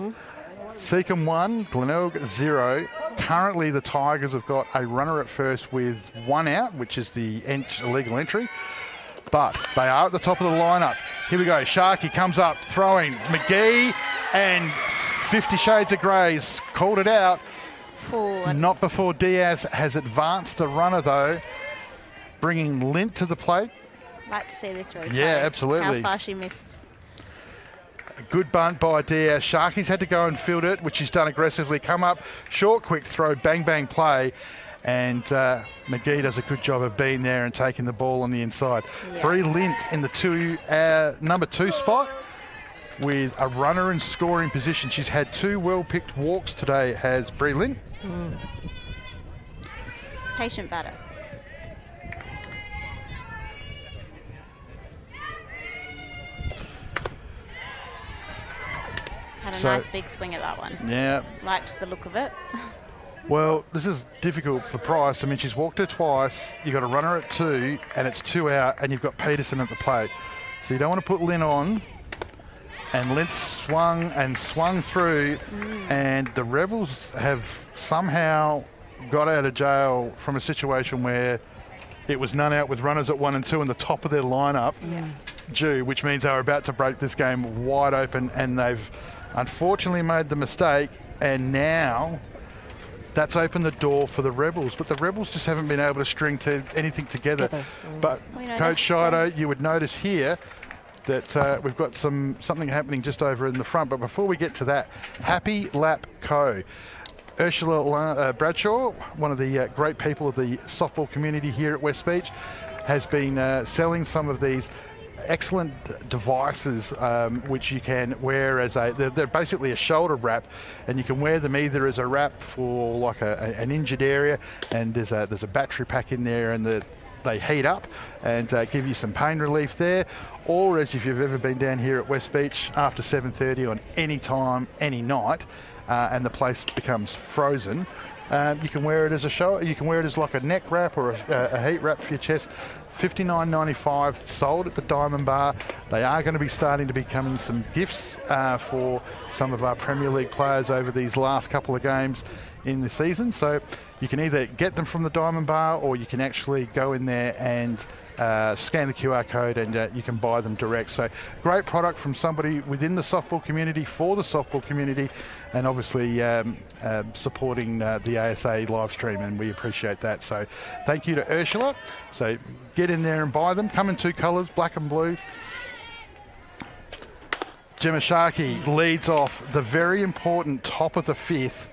Seacombe 1, Glenelg 0. Currently the Tigers have got a runner at first with 1 out, which is the illegal entry. But they are at the top of the lineup. Here we go. Sharkey comes up, throwing. McGee and 50 Shades of Grey's called it out. Not before Diaz has advanced the runner, though, bringing Lint to the plate. Like to see this replay. Yeah, absolutely. How far she missed. A good bunt by Diaz. Sharkey's had to go and field it, which he's done aggressively. Come up, short, quick throw, bang, bang play. And McGee does a good job of being there and taking the ball on the inside. Yeah. Bree Lint in the number 2 spot with a runner in scoring position. She's had 2 well-picked walks today, has Bree Lint. Patient batter. Had a nice big swing at that one. Yeah. Liked the look of it. Well, this is difficult for Price. I mean, she's walked her twice. You've got a runner at 2, and it's 2 out, and you've got Peterson at the plate. So you don't want to put Lynn on. And Lynn swung through, and the Rebels have somehow got out of jail from a situation where it was none out with runners at 1 and 2 in the top of their lineup, which means they were about to break this game wide open, and they've unfortunately made the mistake, and now that's opened the door for the Rebels, but the Rebels just haven't been able to string anything together. But Coach Shido, you would notice here that we've got something happening just over in the front. But before we get to that, Happy Lap Co. Ursula Bradshaw, one of the great people of the softball community here at West Beach, has been selling some of these excellent devices which you can wear as they're basically a shoulder wrap, and you can wear them either as a wrap for like an injured area, and there's a battery pack in there, and they heat up and give you some pain relief there, or as if you've ever been down here at West Beach after 7:30 on any time, any night, and the place becomes frozen. You can wear it as you can wear it as like a neck wrap or a heat wrap for your chest. $59.95 sold at the Diamond Bar. They are going to be starting to become some gifts for some of our Premier League players over these last couple of games in the season. So you can either get them from the Diamond Bar, or you can actually go in there and scan the QR code, and you can buy them direct. So great product from somebody within the softball community for the softball community, and obviously supporting the ASA live stream, and we appreciate that. So thank you to Ursula. So get in there and buy them. Come in 2 colours, black and blue. Gemma Sharkey leads off the very important top of the 5th.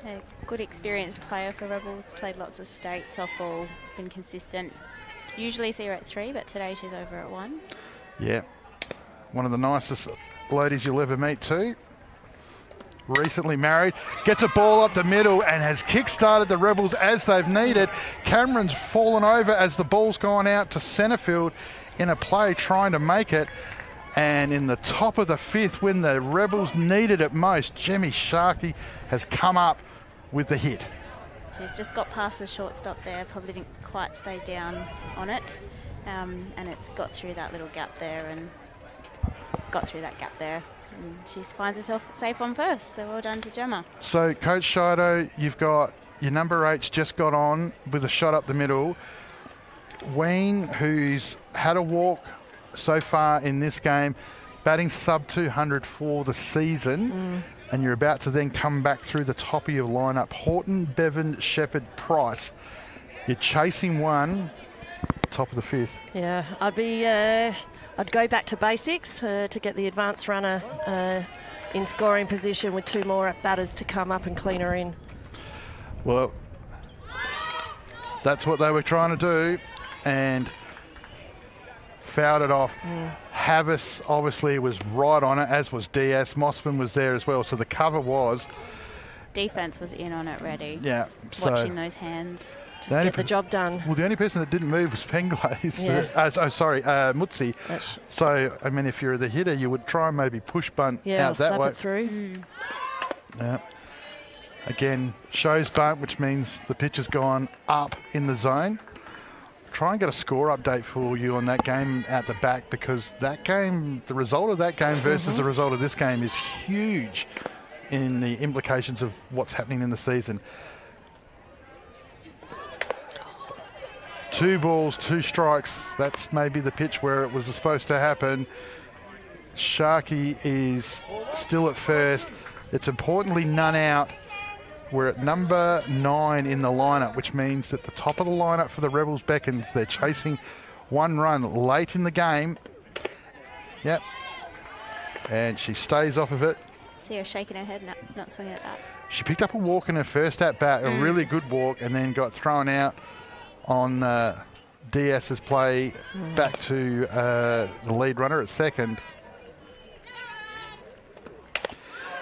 A good experienced player for Rebels, played lots of state softball, been consistent. Usually see her at 3, but today she's over at 1. Yeah. One of the nicest ladies you'll ever meet too. Recently married. Gets a ball up the middle and has kick-started the Rebels as they've needed. Cameron's fallen over as the ball's gone out to centre field in a play trying to make it. And in the top of the fifth, when the Rebels needed it most, Jemmy Sharkey has come up with the hit. She's just got past the shortstop there, probably didn't quite stay down on it. And it's got through that little gap there and she finds herself safe on first. So well done to Gemma. So, Coach Shido, you've got your number 8's just got on with a shot up the middle. Ween, who's had a walk so far in this game, batting sub 200 for the season, and you're about to then come back through the top of your lineup. Horton, Bevan, Shepherd, Price. You're chasing one, top of the fifth. Yeah, I'd go back to basics to get the advanced runner in scoring position with 2 more batters to come up and clean her in. Well, that's what they were trying to do, and fouled it off. Havas obviously was right on it, as was Diaz. Mossman was there as well, so the cover was. Defence was in on it ready. Yeah. So watching those hands. Just get the job done. Well, the only person that didn't move was Penglaze. Yeah. Mutsi. So, I mean, if you're the hitter, you would try and maybe push bunt out that slap way. it through. Yeah. Again, shows bunt, which means the pitch has gone up in the zone. Try and get a score update for you on that game at the back, because that game, the result of that game versus the result of this game is huge in the implications of what's happening in the season. 2 balls, 2 strikes. That's maybe the pitch where it was supposed to happen. Sharkey is still at first. It's importantly none out. We're at number 9 in the lineup, which means that the top of the lineup for the Rebels beckons. They're chasing 1 run late in the game. Yep. And she stays off of it. See her shaking her head, not swinging at that. She picked up a walk in her first at-bat, a really good walk, and then got thrown out on Diaz's play back to the lead runner at second.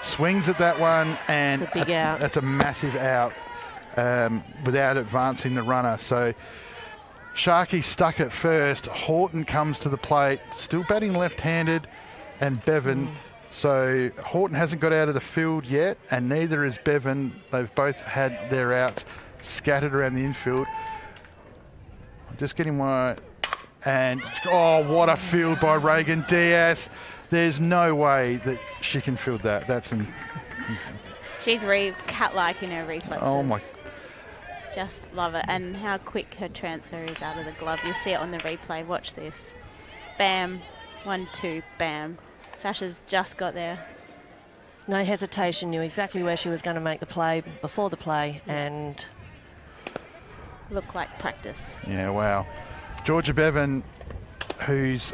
Swings at that one, and it's a big out. That's a massive out without advancing the runner. So Sharkey stuck at first. Horton comes to the plate, still batting left-handed, and Bevan. So Horton hasn't got out of the field yet, and neither is Bevan. They've both had their outs scattered around the infield. Just getting one, and what a field by Reagan Diaz. There's no way that she can field that. She's cat-like in her reflexes. Oh my. Just love it. And how quick her transfer is out of the glove. You'll see it on the replay. Watch this. Bam. 1, 2, bam. Sasha's just got there. No hesitation. Knew exactly where she was going to make the play before the play, and look like practice. Yeah, wow. Georgia Bevan, who's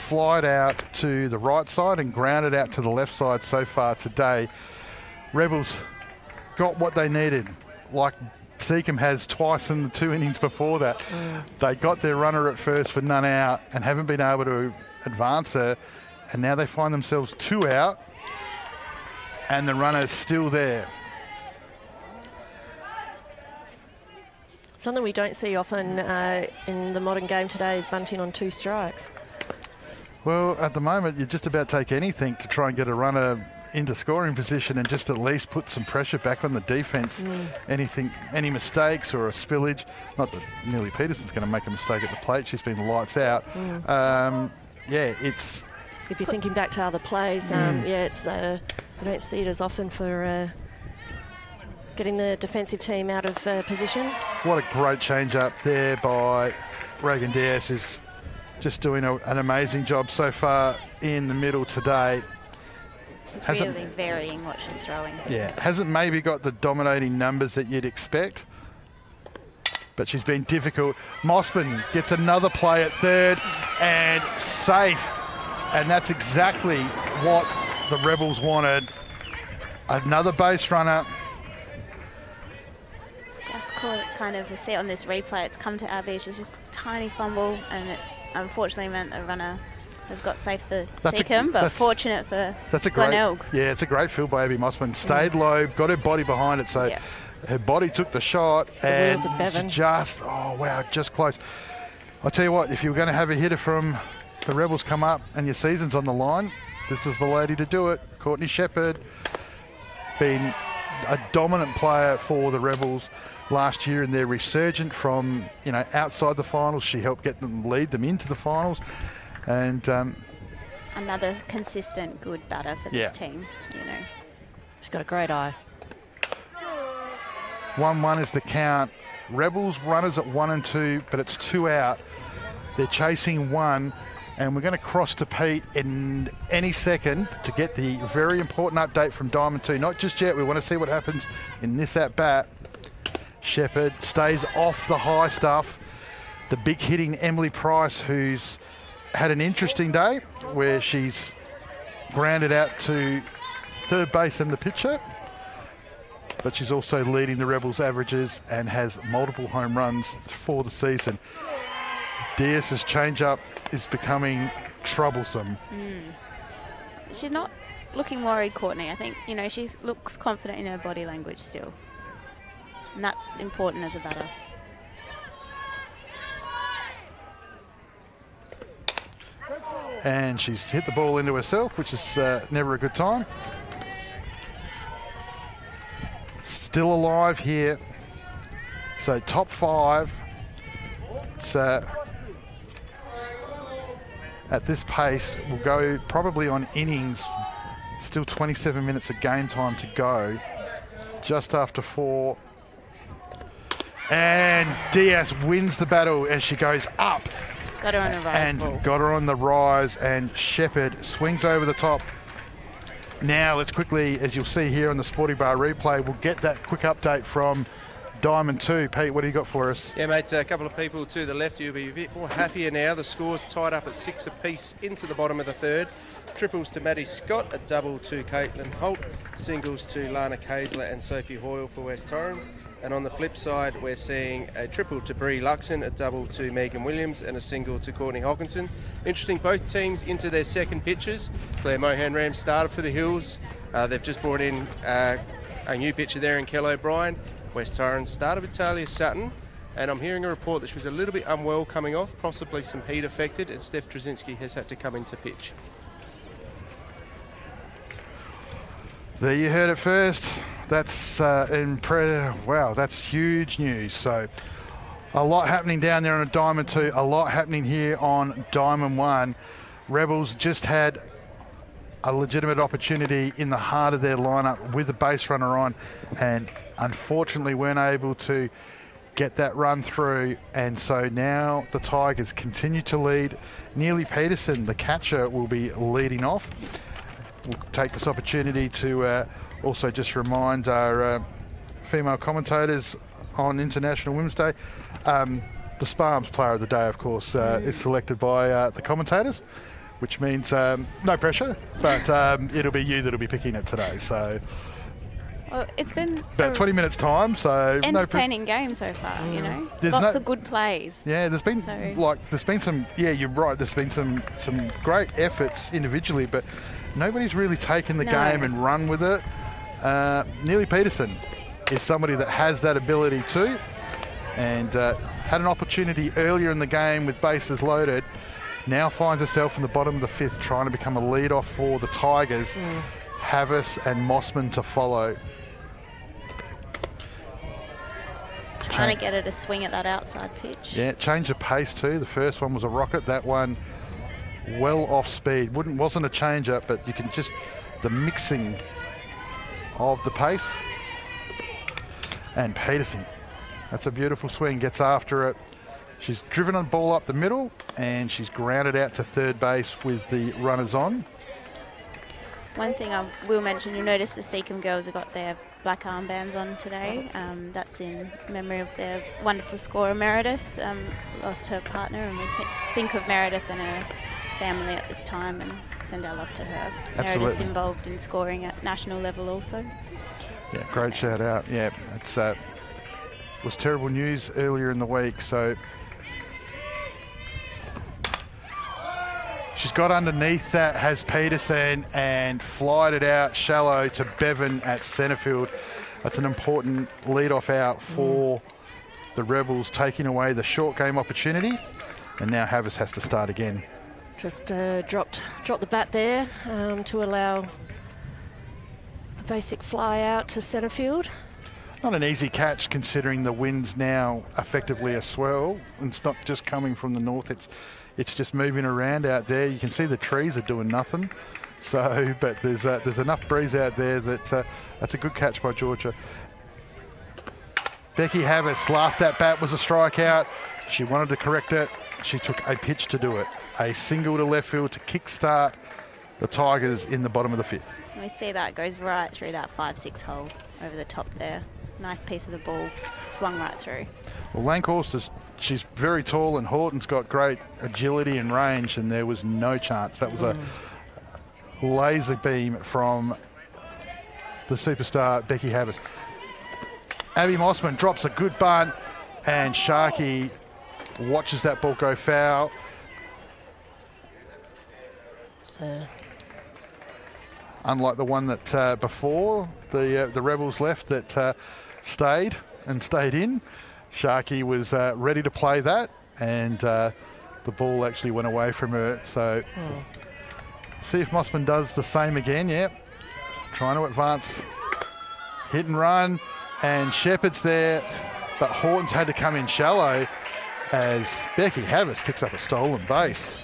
flied out to the right side and grounded out to the left side so far today. Rebels got what they needed, like Seacombe has twice in the 2 innings before that. They got their runner at first for none out and haven't been able to advance her, and now they find themselves 2 out and the runner's still there. Something we don't see often in the modern game today is bunting on 2 strikes. Well, at the moment, you just about take anything to try and get a runner into scoring position and just at least put some pressure back on the defence. Any mistakes or a spillage, not that Millie Peterson's going to make a mistake at the plate, she's been lights out. It's... If you're thinking back to other plays, it's I don't see it as often for getting the defensive team out of position. What a great change up there by Reagan Diaz, who's just doing an amazing job so far in the middle today. She's really varying what she's throwing. Yeah, hasn't maybe got the dominating numbers that you'd expect, but she's been difficult. Mossman gets another play at third and safe, and that's exactly what the Rebels wanted. Another base runner. Just caught it kind of, you see it on this replay, it's come to Abby, she's just tiny fumble, and it's unfortunately meant the runner has got safe for That's a- Seacombe, but that's- fortunate for That's a great, Glenelg. yeah, it's a great field by Abby Mossman. Stayed low, got her body behind it, so Yeah. her body took the shot, and wheels of Bevan. just, oh wow, just close. I'll tell you what, if you were going to have a hitter from the Rebels come up and your season's on the line, this is the lady to do it. Courtney Shepherd, been a dominant player for the Rebels last year, and they're resurgent from, you know, outside the finals. She helped lead them into the finals, and Another consistent good batter for this Yeah. team, you know. She's got a great eye. 1-1 is the count. Rebels runners at 1 and 2, but it's 2 out. They're chasing 1, and we're going to cross to Pete in any second to get the very important update from Diamond 2. Not just yet, we want to see what happens in this at-bat. Shepherd stays off the high stuff. The big hitting Emily Price, who's had an interesting day where she's grounded out to third base in the pitcher, but she's also leading the Rebels averages and has multiple home runs for the season. Diaz's changeup is becoming troublesome. She's not looking worried, Courtney. I think, you know, she looks confident in her body language still. And that's important as a batter. And she's hit the ball into herself, which is never a good time. Still alive here. So top 5. It's at this pace, we'll go probably on innings. Still 27 minutes of game time to go. Just after 4. And Diaz wins the battle as she goes up. Got her on a rise And ball. got her on the rise, and Shepherd swings over the top. Now let's quickly, as you'll see here on the Sporty Bar replay, we'll get that quick update from Diamond 2. Pete, what do you got for us? Yeah, mate, a couple of people to the left. You'll be a bit more happier now. The score's tied up at 6 apiece into the bottom of the third. Triples to Maddie Scott, a double to Caitlin Holt, singles to Lana Kaysler and Sophie Hoyle for West Torrens. And on the flip side, we're seeing a triple to Brie Luxon, a double to Megan Williams, and a single to Courtney Hawkinson. Interesting, both teams into their second pitches. Claire Mohan-Ram started for the Hills. They've just brought in a new pitcher there in Kell O'Brien. West Torrens started with Talia Sutton, and I'm hearing a report that she was a little bit unwell coming off, possibly some heat affected, and Steph Trzynski has had to come into pitch. There you heard it first. That's wow, that's huge news. So a lot happening down there on a Diamond 2, a lot happening here on Diamond 1. Rebels just had a legitimate opportunity in the heart of their lineup with a base runner on, and unfortunately weren't able to get that run through. And so now the Tigers continue to lead. Neely Peterson, the catcher, will be leading off. We'll take this opportunity to also just remind our female commentators on International Women's Day. The Sparms Player of the Day, of course, is selected by the commentators, which means no pressure, but it'll be you that'll be picking it today. So Well, it's been about 20 minutes time, so entertaining game so far, you know. There's Lots no- of good plays. Yeah, there's been some. Yeah, you're right. There's been some great efforts individually, but nobody's really taken the game and run with it. Neely Peterson is somebody that has that ability too, and had an opportunity earlier in the game with bases loaded. Now finds herself in the bottom of the 5th, trying to become a lead-off for the Tigers. Havas and Mossman to follow. Trying to get her to swing at that outside pitch. Yeah, change of pace too. The first one was a rocket. That one well off speed. Wasn't a change-up, but you can just the mixing of the pace. And Peterson, that's a beautiful swing. Gets after it. She's driven a ball up the middle, and she's grounded out to third base with the runners on. One thing I will mention, you'll notice the Seacombe girls have got their black armbands on today. That's in memory of their wonderful scorer, Meredith. Lost her partner, and we think of Meredith and her family at this time and send our love to her. Absolutely. Meredith involved in scoring at national level also. Yeah, great shout out. Yeah, it's was terrible news earlier in the week. So She's got underneath that, has Peterson, and flied it out shallow to Bevan at centre field. That's an important lead-off out for the Rebels, taking away the short game opportunity. And now Havas has to start again. Just dropped the bat there to allow a basic fly out to centre field. Not an easy catch considering the wind's now effectively a swirl. It's not just coming from the north, it's just moving around out there. You can see the trees are doing nothing. So, but there's enough breeze out there that that's a good catch by Georgia. Becky Havas, last at bat was a strikeout. She wanted to correct it. She took a pitch to do it. A single to left field to kickstart the Tigers in the bottom of the fifth. We see that goes right through that 5-6 hole over the top there. Nice piece of the ball, swung right through. Well, Lankhorst, she's very tall, and Horton's got great agility and range, and there was no chance. That was a laser beam from the superstar Becky Havas. Abby Mossman drops a good bunt, and Sharkey watches that ball go foul. Unlike the one that before the Rebels left that stayed in, Sharkey was ready to play that, and the ball actually went away from her. So see if Mossman does the same again. Yep, trying to advance, hit and run, and Shepherd's there, but Horton's had to come in shallow as Becky Havas picks up a stolen base.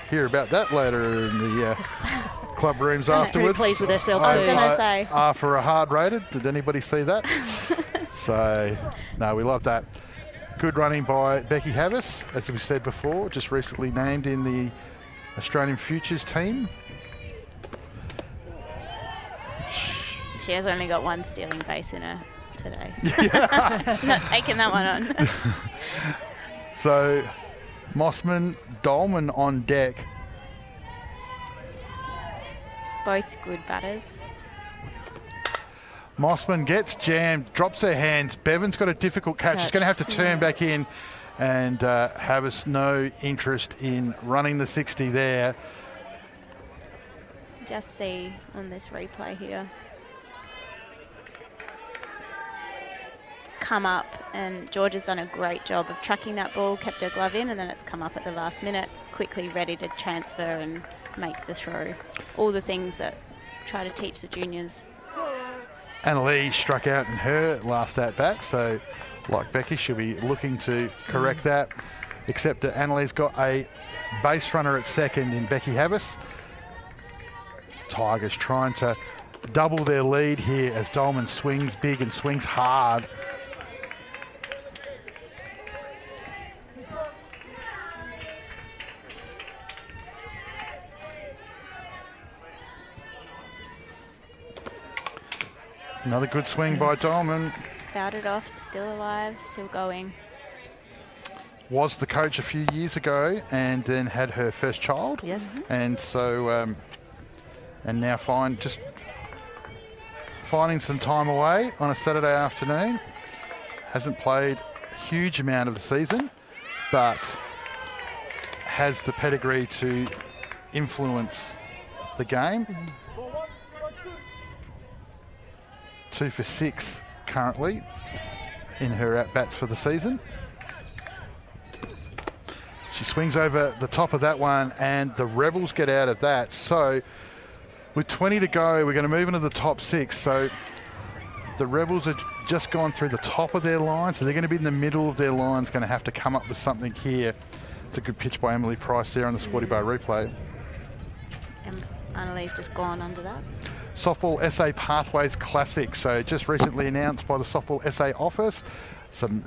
Hear about that later in the club rooms afterwards. Pretty pleased with herself too. I was going to say. For a hard rated, did anybody see that? So, no, we love that. Good running by Becky Havas, as we said before, just recently named in the Australian Futures team. She has only got one stealing base in her today. Yeah. She's not taking that one on. So, Mossman, Dolman on deck. Both good batters. Mossman gets jammed, drops her hands. Bevan's got a difficult catch. She's going to have to turn back in, and Havas no interest in running the 60 there. Just see on this replay here. Come up, and Georgia's done a great job of tracking that ball, kept her glove in, and then it's come up at the last minute, quickly ready to transfer and make the throw. All the things that try to teach the juniors. Annalise struck out in her last at-bat, so like Becky, she'll be looking to correct that, except that Annalise got a base runner at second in Becky Havas. Tigers trying to double their lead here as Dolman swings big and swings hard. Another good swing by Dolman. Fouled it off, still alive, still going. Was the coach a few years ago and then had her first child. Yes. And so, and now finding some time away on a Saturday afternoon. Hasn't played a huge amount of the season, but has the pedigree to influence the game. 2 for 6 currently in her at-bats for the season. She swings over the top of that one, and the Rebels get out of that. So with 20 to go, we're going to move into the top 6. So the Rebels have just gone through the top of their line, so they're going to be in the middle of their lines, going to have to come up with something here. It's a good pitch by Emily Price there on the Sporty Bar replay. And Annalise just gone under that. Softball SA Pathways Classic. So just recently announced by the Softball SA office, some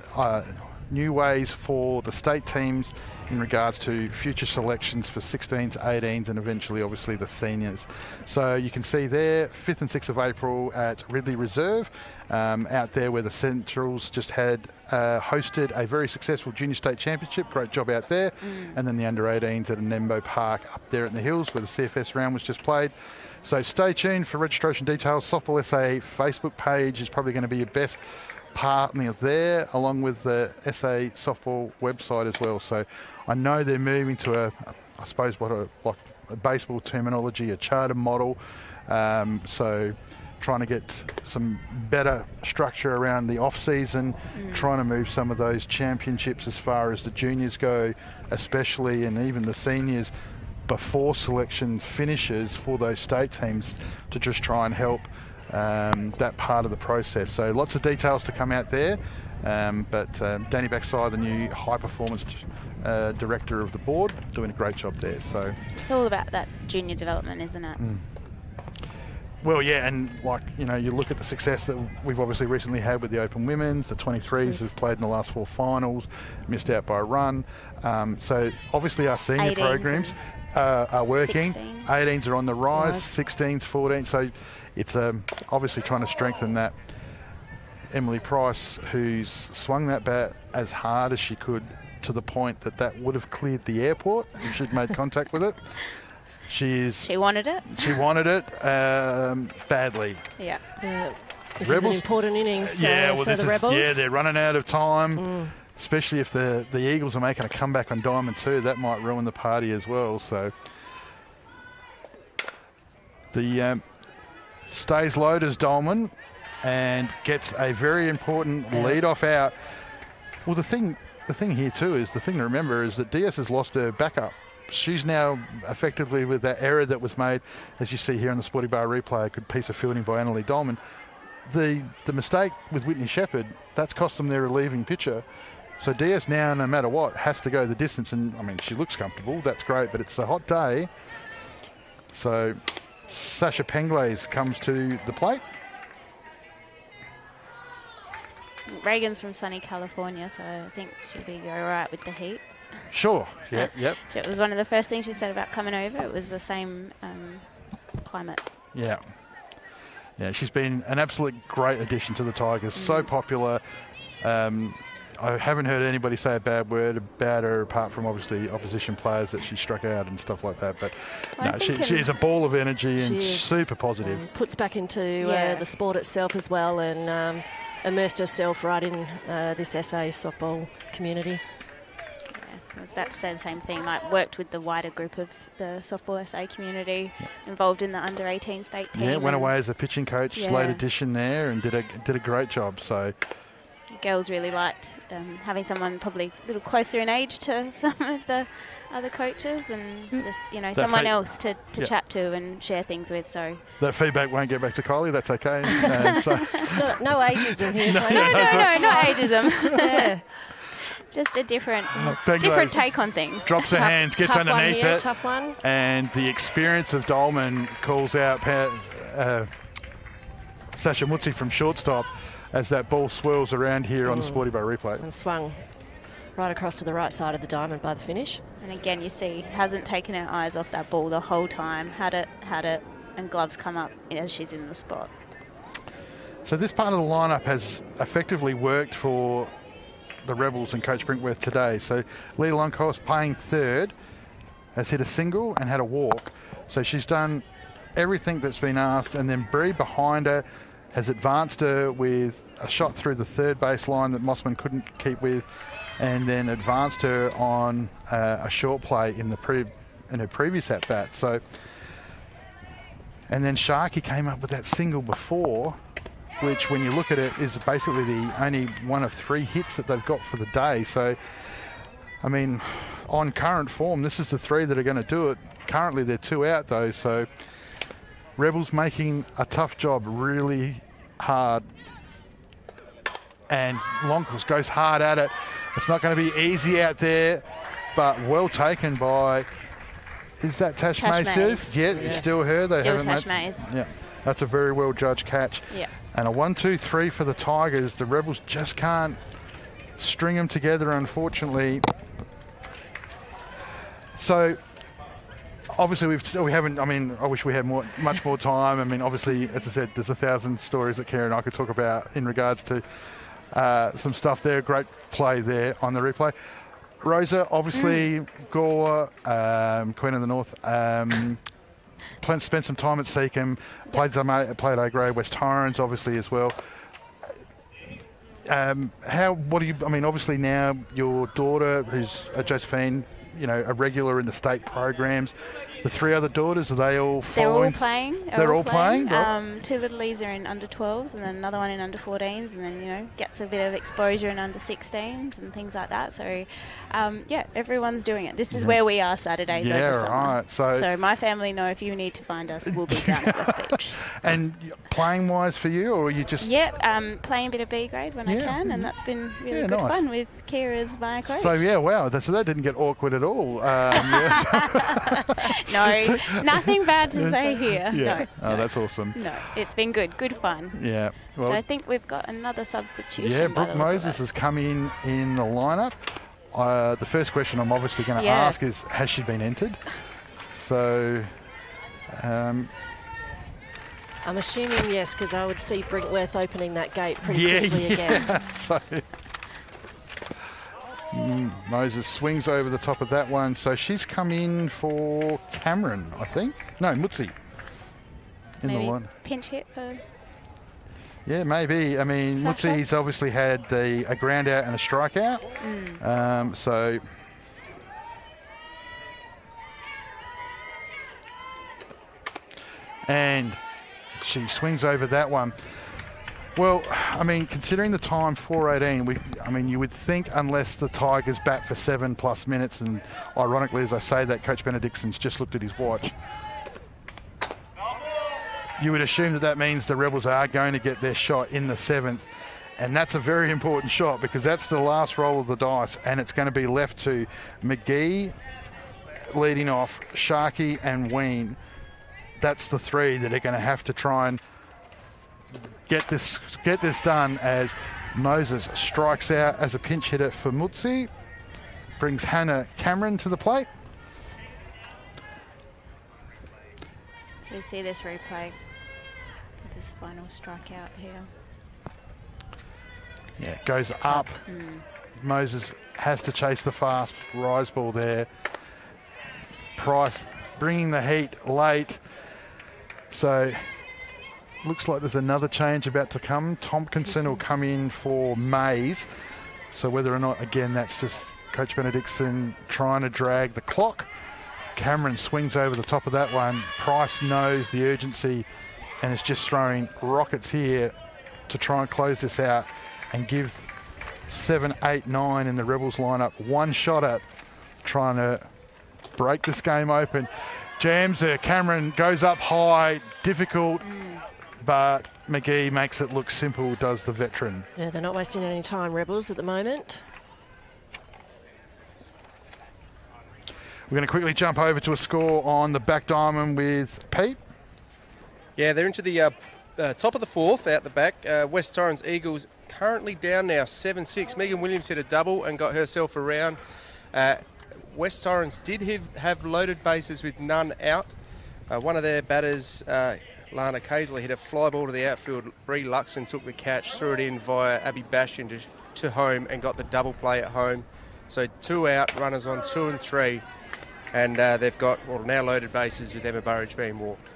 new ways for the state teams in regards to future selections for 16s, 18s, and eventually obviously the seniors. So you can see there 5th and 6th of April at Ridley Reserve, out there where the Centrals just had hosted a very successful junior state championship. Great job out there. And then the under 18s at Anembo Park up there in the hills where the CFS round was just played. So stay tuned for registration details. Softball SA Facebook page is probably going to be your best partner there, along with the SA Softball website as well. So I know they're moving to I suppose what baseball terminology, a charter model. So trying to get some better structure around the off-season, trying to move some of those championships as far as the juniors go, especially, and even the seniors, before selection finishes for those state teams, to just try and help that part of the process. So lots of details to come out there, but Danny Backside, the new high-performance director of the board, doing a great job there. So it's all about that junior development, isn't it? Well, yeah, and you look at the success that we've obviously recently had with the Open Women's, the 23s have played in the last 4 finals, missed out by a run. So obviously our senior 18s programs are working. 16s. 18s are on the rise, 16s, 14s. So it's obviously trying to strengthen that. Emily Price, who's swung that bat as hard as she could to the point that would have cleared the airport if she'd made contact with it. She wanted it. She wanted it badly. Yeah. This is an important innings for the Rebels. Yeah, they're running out of time, especially if the Eagles are making a comeback on Diamond 2. That might ruin the party as well. So the stays low as Dolman and gets a very important lead-off out. Well, the thing here too is, the thing to remember is that Diaz has lost her backup. She's now effectively, with that error that was made, as you see here on the Sporty Bar replay, a good piece of fielding by Annalie Dolman. The mistake with Whitney Shepherd, that's cost them their relieving pitcher. So Diaz now, no matter what, has to go the distance. And, I mean, she looks comfortable. That's great, but it's a hot day. So Sasha Penglaze comes to the plate. Reagan's from sunny California, so I think she'll be all right with the heat. Sure. Yeah. Yep. It was one of the first things she said about coming over. It was the same climate. Yeah. Yeah, she's been an absolute great addition to the Tigers. So popular. I haven't heard anybody say a bad word about her, apart from obviously opposition players that she struck out and stuff like that. But no, she's a ball of energy and super positive. Puts back into the sport itself as well, and immersed herself right in this SA softball community. I was about to say the same thing, like worked with the wider group of the softball SA community, involved in the under-18 state team. Yeah, went away as a pitching coach, late addition there, and did a great job. So girls really liked having someone probably a little closer in age to some of the other coaches, and just someone else to chat to and share things with. So that feedback won't get back to Kylie. That's okay. No ageism here. No, not ageism. Yeah. Just a different take on things. Drops her hands, gets underneath it. Tough one. And the experience of Dolman calls out Sasha Mutzi from shortstop as that ball swirls around here on the Sporty Bar replay. And swung right across to the right side of the diamond by the finish. And again, you see, hasn't taken her eyes off that ball the whole time. Had it, and gloves come up as she's in the spot. So this part of the lineup has effectively worked for the Rebels and Coach Brinkworth today. So Lee Longcost, playing third, has hit a single and had a walk. So she's done everything that's been asked, and then Bree behind her has advanced her with a shot through the third base line that Mossman couldn't keep with, and then advanced her on a short play in her previous at bat. So, and then Sharky came up with that single before, which, when you look at it, is basically the only one of 3 hits that they've got for the day. So, I mean, on current form, this is the 3 that are going to do it. Currently, they're 2 out, though. So, Rebels making a tough job really hard. And Longcost goes hard at it. It's not going to be easy out there, but well taken by... Is that Tash Mays? Yeah, it's still her. They still Tash Mays. Yeah, that's a very well judged catch. Yeah. And a 1-2-3 for the Tigers. The Rebels just can't string them together, unfortunately. So, obviously, we haven't. I mean, I wish we had much more time. I mean, obviously, as I said, there's 1,000 stories that Karen and I could talk about in regards to some stuff there. Great play there on the replay. Rosa, obviously, Gore, Queen of the North. Spent some time at Seacombe, played A-grade, West Torrens obviously as well. Obviously now your daughter, who's Josephine, a regular in the state programs. The 3 other daughters, are they all They're all following? playing. They're all playing? Right. 2 little Lees are in under 12s, and then another one in under 14s, and then, gets a bit of exposure in under 16s and things like that. So, everyone's doing it. This is where we are Saturdays over summer. Right. So my family know if you need to find us, we'll be down at West Beach. And playing-wise for you, or are you just... Playing a bit of B grade when I can, and that's been really good nice. fun with Kira as my coach. So, wow. So that didn't get awkward at all. No, nothing bad to say here. Yeah. No. That's awesome. No, it's been good fun. Yeah. Well, So I think we've got another substitution. yeah, by Brooke the look of Moses it. has come in the lineup. The first question I'm obviously going to Yeah. ask is, has she been entered? So, I'm assuming yes, because I would see Brinkworth opening that gate pretty quickly again. So, Moses swings over the top of that one. So she's come in for Cameron, I think. No, Mutsi. In Maybe the line. pinch hit for... Yeah, maybe. I mean, Sasha? Mutsi's obviously had a ground out and a strikeout. So... And she swings over that one. Well, I mean, considering the time, 4:18, you would think unless the Tigers bat for 7+ minutes, and ironically, as I say that, Coach Benedictson's just looked at his watch. You would assume that means the Rebels are going to get their shot in the 7th. And that's a very important shot because that's the last roll of the dice, and it's going to be left to McGee leading off, Sharkey and Ween. That's the 3 that are going to have to try and get this done as Moses strikes out as a pinch hitter for Mutsi, brings Hannah Cameron to the plate. So we see this replay with this final strikeout here. Yeah, it goes up. Moses has to chase the fast rise ball there. Price bringing the heat late. So looks like there's another change about to come. Tompkinson will come in for Mays. So whether or not, again, that's just Coach Benedictson trying to drag the clock. Cameron swings over the top of that one. Price knows the urgency and is just throwing rockets here to try and close this out and give 7, 8, 9 in the Rebels lineup one shot at trying to break this game open. Jams her. Cameron goes up high, difficult, but McGee makes it look simple, does the veteran. Yeah, they're not wasting any time, Rebels, at the moment. We're going to quickly jump over to a score on the back diamond with Pete. Yeah, they're into the top of the 4th out the back. West Torrens Eagles currently down now 7-6. Megan Williams hit a double and got herself around. West Torrens did have loaded bases with none out. One of their batters, Lana Casely, hit a fly ball to the outfield. Bree Luxon took the catch, threw it in via Abby Bastion to home and got the double play at home. So 2 out, runners on 2 and 3. And they've got now loaded bases with Emma Burridge being walked.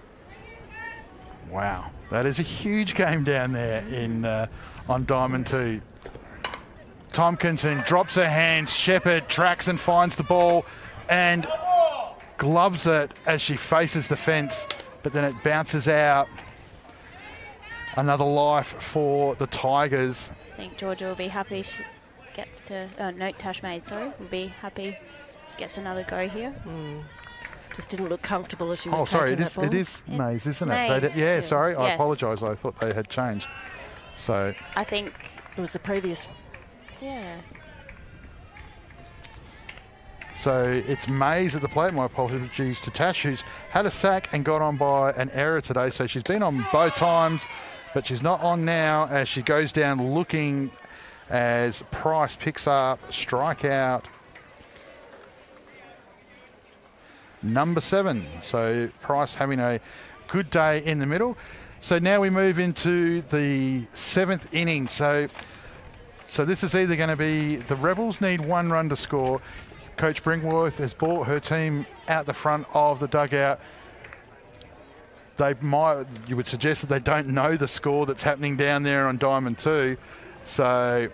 Wow, that is a huge game down there on Diamond 2. Tompkinson drops her hands. Shepherd tracks and finds the ball and gloves it as she faces the fence, but then it bounces out. Another life for the Tigers. I think Georgia will be happy she gets to... no, Tash Mays, will be happy she gets another go here. Just didn't look comfortable as she was sorry, taking that ball. it is Mays, isn't Mays, it? Yeah, sorry, I yes. apologise. I thought they had changed. So I think... It was the previous. Yeah. So it's Mays at the plate. My apologies to Tash, who's had a sack and got on by an error today. So she's been on both times, but she's not on now as she goes down looking as Price picks up strikeout number 7. So Price having a good day in the middle. So now we move into the 7th inning. So this is either going to be the Rebels need 1 run to score. Coach Brinkworth has brought her team out the front of the dugout. You would suggest that they don't know the score that's happening down there on Diamond 2. So,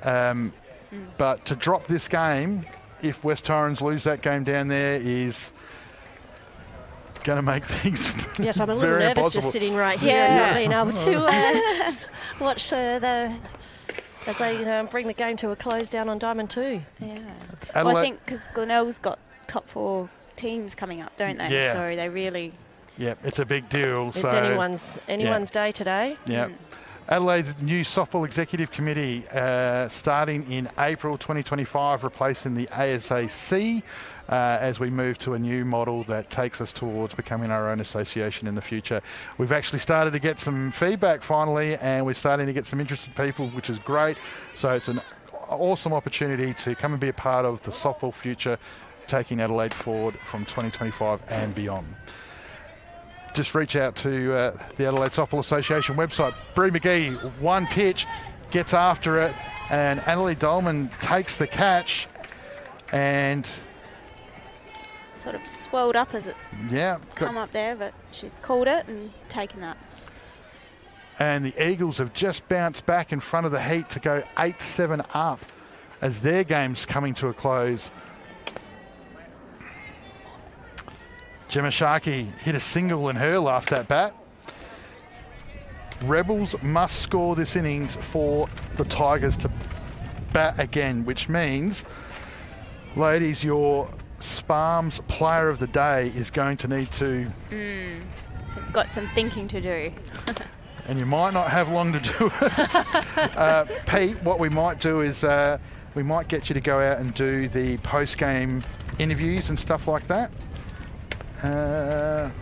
but to drop this game if West Torrens lose that game down there is going to make things yes, I'm a little very nervous impossible. just sitting right here and not being able to watch as they bring the game to a close down on Diamond 2. Yeah. Adelaide- Well, I think because Glenelg's got top 4 teams coming up, don't they? Yeah. So they really... Yeah, it's a big deal. It's so, anyone's day today. Yeah. Adelaide's new softball executive committee starting in April 2025, replacing the ASAC as we move to a new model that takes us towards becoming our own association in the future. We've actually started to get some feedback finally, and we're starting to get some interested people, which is great. So it's an awesome opportunity to come and be a part of the softball future, taking Adelaide forward from 2025 and beyond. Just reach out to the Adelaide Softball Association website. Bree McGee, one pitch, gets after it, and Annalie Dolman takes the catch and... sort of swelled up as it's come up there, but she's called it and taken that. And the Eagles have just bounced back in front of the heat to go 8-7 up as their game's coming to a close. Gemma Sharkey hit a single in her last at-bat. Rebels must score this innings for the Tigers to bat again, which means, ladies, your Sparms player of the day is going to need to... So got some thinking to do. And you might not have long to do it. Pete, what we might do is we might get you to go out and do the post-game interviews and stuff like that.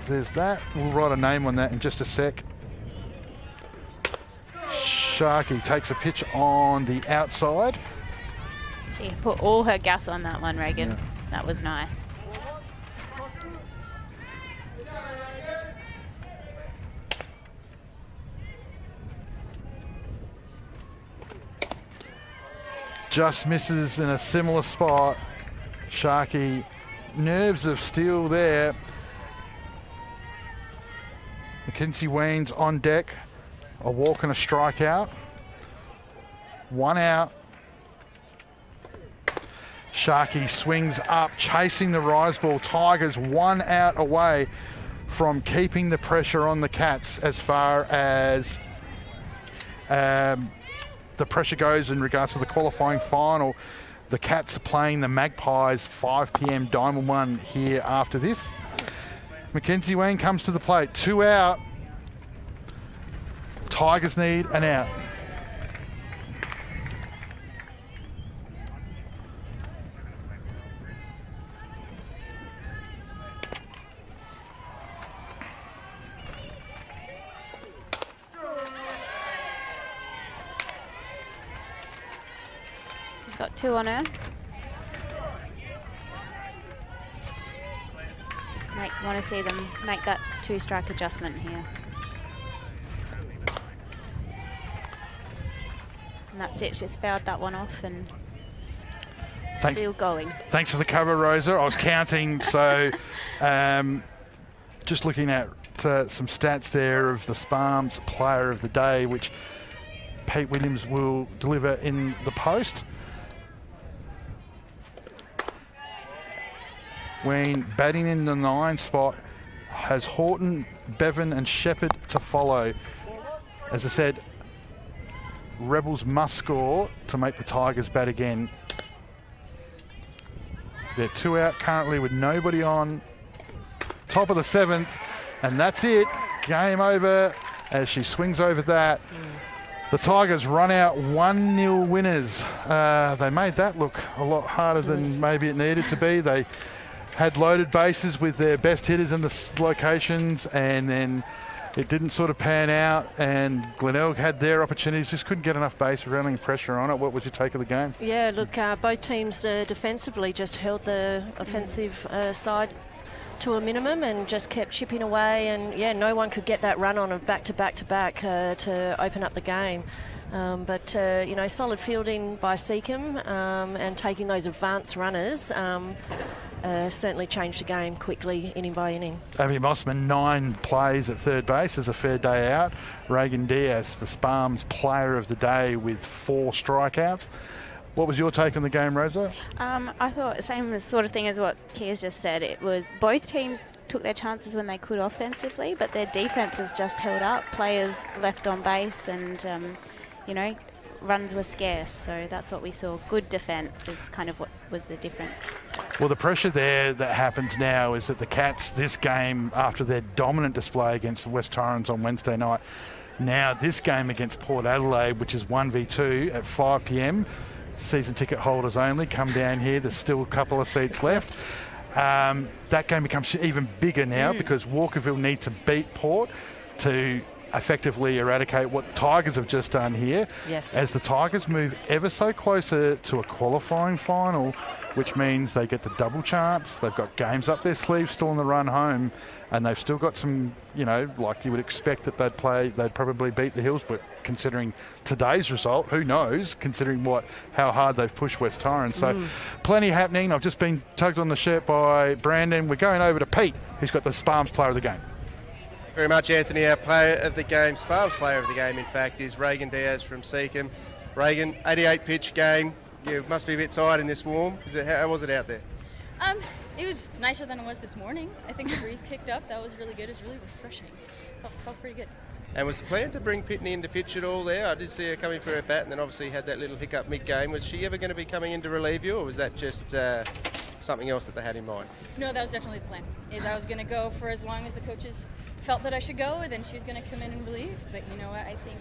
There's that. We'll write a name on that in just a sec. Sharkey takes a pitch on the outside. She put all her gas on that one, Reagan. Yeah. That was nice. Just misses in a similar spot. Sharkey, nerves of steel there. Mackenzie Weens on deck. A walk and a strikeout. One out. Sharkey swings up, chasing the rise ball. Tigers 1 out away from keeping the pressure on the Cats as far as the pressure goes in regards to the qualifying final. The Cats are playing the Magpies 5 p.m. Diamond 1 here after this. Mackenzie Wayne comes to the plate. 2 out. Tigers need an out. She's got 2 on her. Want to see them make that 2-strike adjustment here. And that's it. She's fouled that one off and still going. Thanks for the cover, Rosa. I was counting, so just looking at some stats there of the Sparms player of the day, which Pete Williams will deliver in the post. When batting in the 9 spot, has Horton, Bevan and Shepherd to follow. As I said, Rebels must score to make the Tigers bat again. They're 2 out currently with nobody on. Top of the 7th, and that's it. Game over as she swings over that. The Tigers run out 1-0 winners. They made that look a lot harder than maybe it needed to be. They had loaded bases with their best hitters in the locations, and then it didn't sort of pan out, and Glenelg had their opportunities, just couldn't get enough base without any pressure on it. What was your take of the game? Yeah, look, both teams defensively just held the offensive side to a minimum and just kept chipping away, and yeah, no one could get that run on of back-to-back-to-back to open up the game. But you know, solid fielding by Seacombe and taking those advanced runners certainly changed the game quickly, inning by inning. Abby Mossman, 9 plays at third base as a fair day out. Reagan Diaz, the Sparms player of the day with 4 strikeouts. What was your take on the game, Rosa? I thought same sort of thing as what Kia's just said. It was both teams took their chances when they could offensively, but their defenses just held up. Players left on base, and runs were scarce. So that's what we saw. Good defence is kind of what was the difference. Well, the pressure there that happens now is that the Cats, this game, after their dominant display against the West Torrens on Wednesday night, now this game against Port Adelaide, which is 1v2 at 5 p.m, season ticket holders only, come down here. There's still a couple of seats left. That game becomes even bigger now because Walkerville need to beat Port to effectively eradicate what the Tigers have just done here. Yes. As the Tigers move ever so closer to a qualifying final, which means they get the double chance. They've got games up their sleeve still on the run home, and they've still got some, like you would expect that they'd probably beat the Hills, but considering today's result, who knows, considering how hard they've pushed West Torrens. So plenty happening. I've just been tugged on the shirt by Brandon. We're going over to Pete, who's got the Sparms player of the game. Very much, Anthony. Our player of the game, Sparms player of the game, in fact, is Reagan Diaz from Seacombe. Reagan, 88-pitch game. You must be a bit tired in this warm. How was it out there? It was nicer than it was this morning. I think the breeze kicked up. That was really good. It was really refreshing. Felt pretty good. And was the plan to bring Pitney into pitch at all there? I did see her coming for her bat and then obviously had that little hiccup mid-game. Was she ever going to be coming in to relieve you, or was that just something else that they had in mind? No, that was definitely the plan. I was going to go for as long as the coaches felt that I should go, and then she was going to come in and relieve. But you know what? I think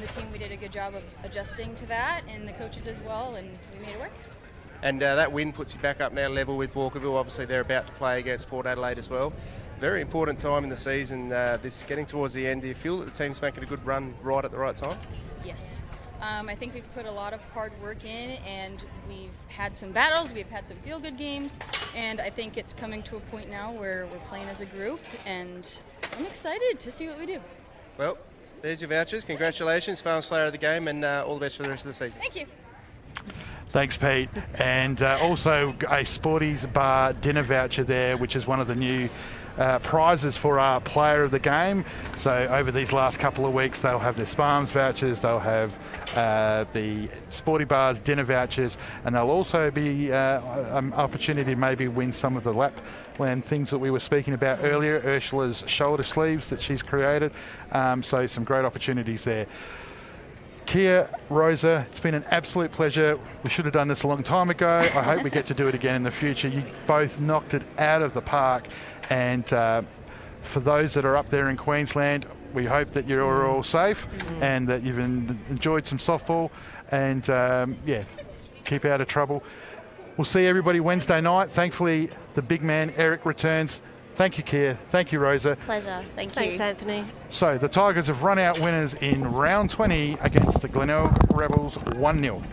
the team, we did a good job of adjusting to that, and the coaches as well, and we made it work. And that win puts you back up now level with Walkerville. Obviously, they're about to play against Port Adelaide as well. Very important time in the season. This getting towards the end. Do you feel that the team's making a good run right at the right time? Yes. I think we've put a lot of hard work in, and we've had some battles, we've had some feel-good games, and I think it's coming to a point now where we're playing as a group, and I'm excited to see what we do. Well, there's your vouchers. Congratulations, Farms Player of the Game, and all the best for the rest of the season. Thank you. Thanks, Pete. And also a Sporties Bar dinner voucher there, which is one of the new prizes for our player of the game. So over these last couple of weeks, they'll have their Sparms vouchers, they'll have the Sporty Bars dinner vouchers, and there'll also be an opportunity to maybe win some of the Lapland things that we were speaking about earlier, Ursula's shoulder sleeves that she's created. So some great opportunities there. Kia, Rosa, it's been an absolute pleasure. We should have done this a long time ago. I hope we get to do it again in the future. You both knocked it out of the park. And for those that are up there in Queensland, we hope that you're all safe and that you've enjoyed some softball. And, keep out of trouble. We'll see everybody Wednesday night. Thankfully, the big man, Eric, returns. Thank you, Kia. Thank you, Rosa. Pleasure. Thanks, Anthony. So the Tigers have run out winners in round 20 against the Glenelg Rebels 1-0.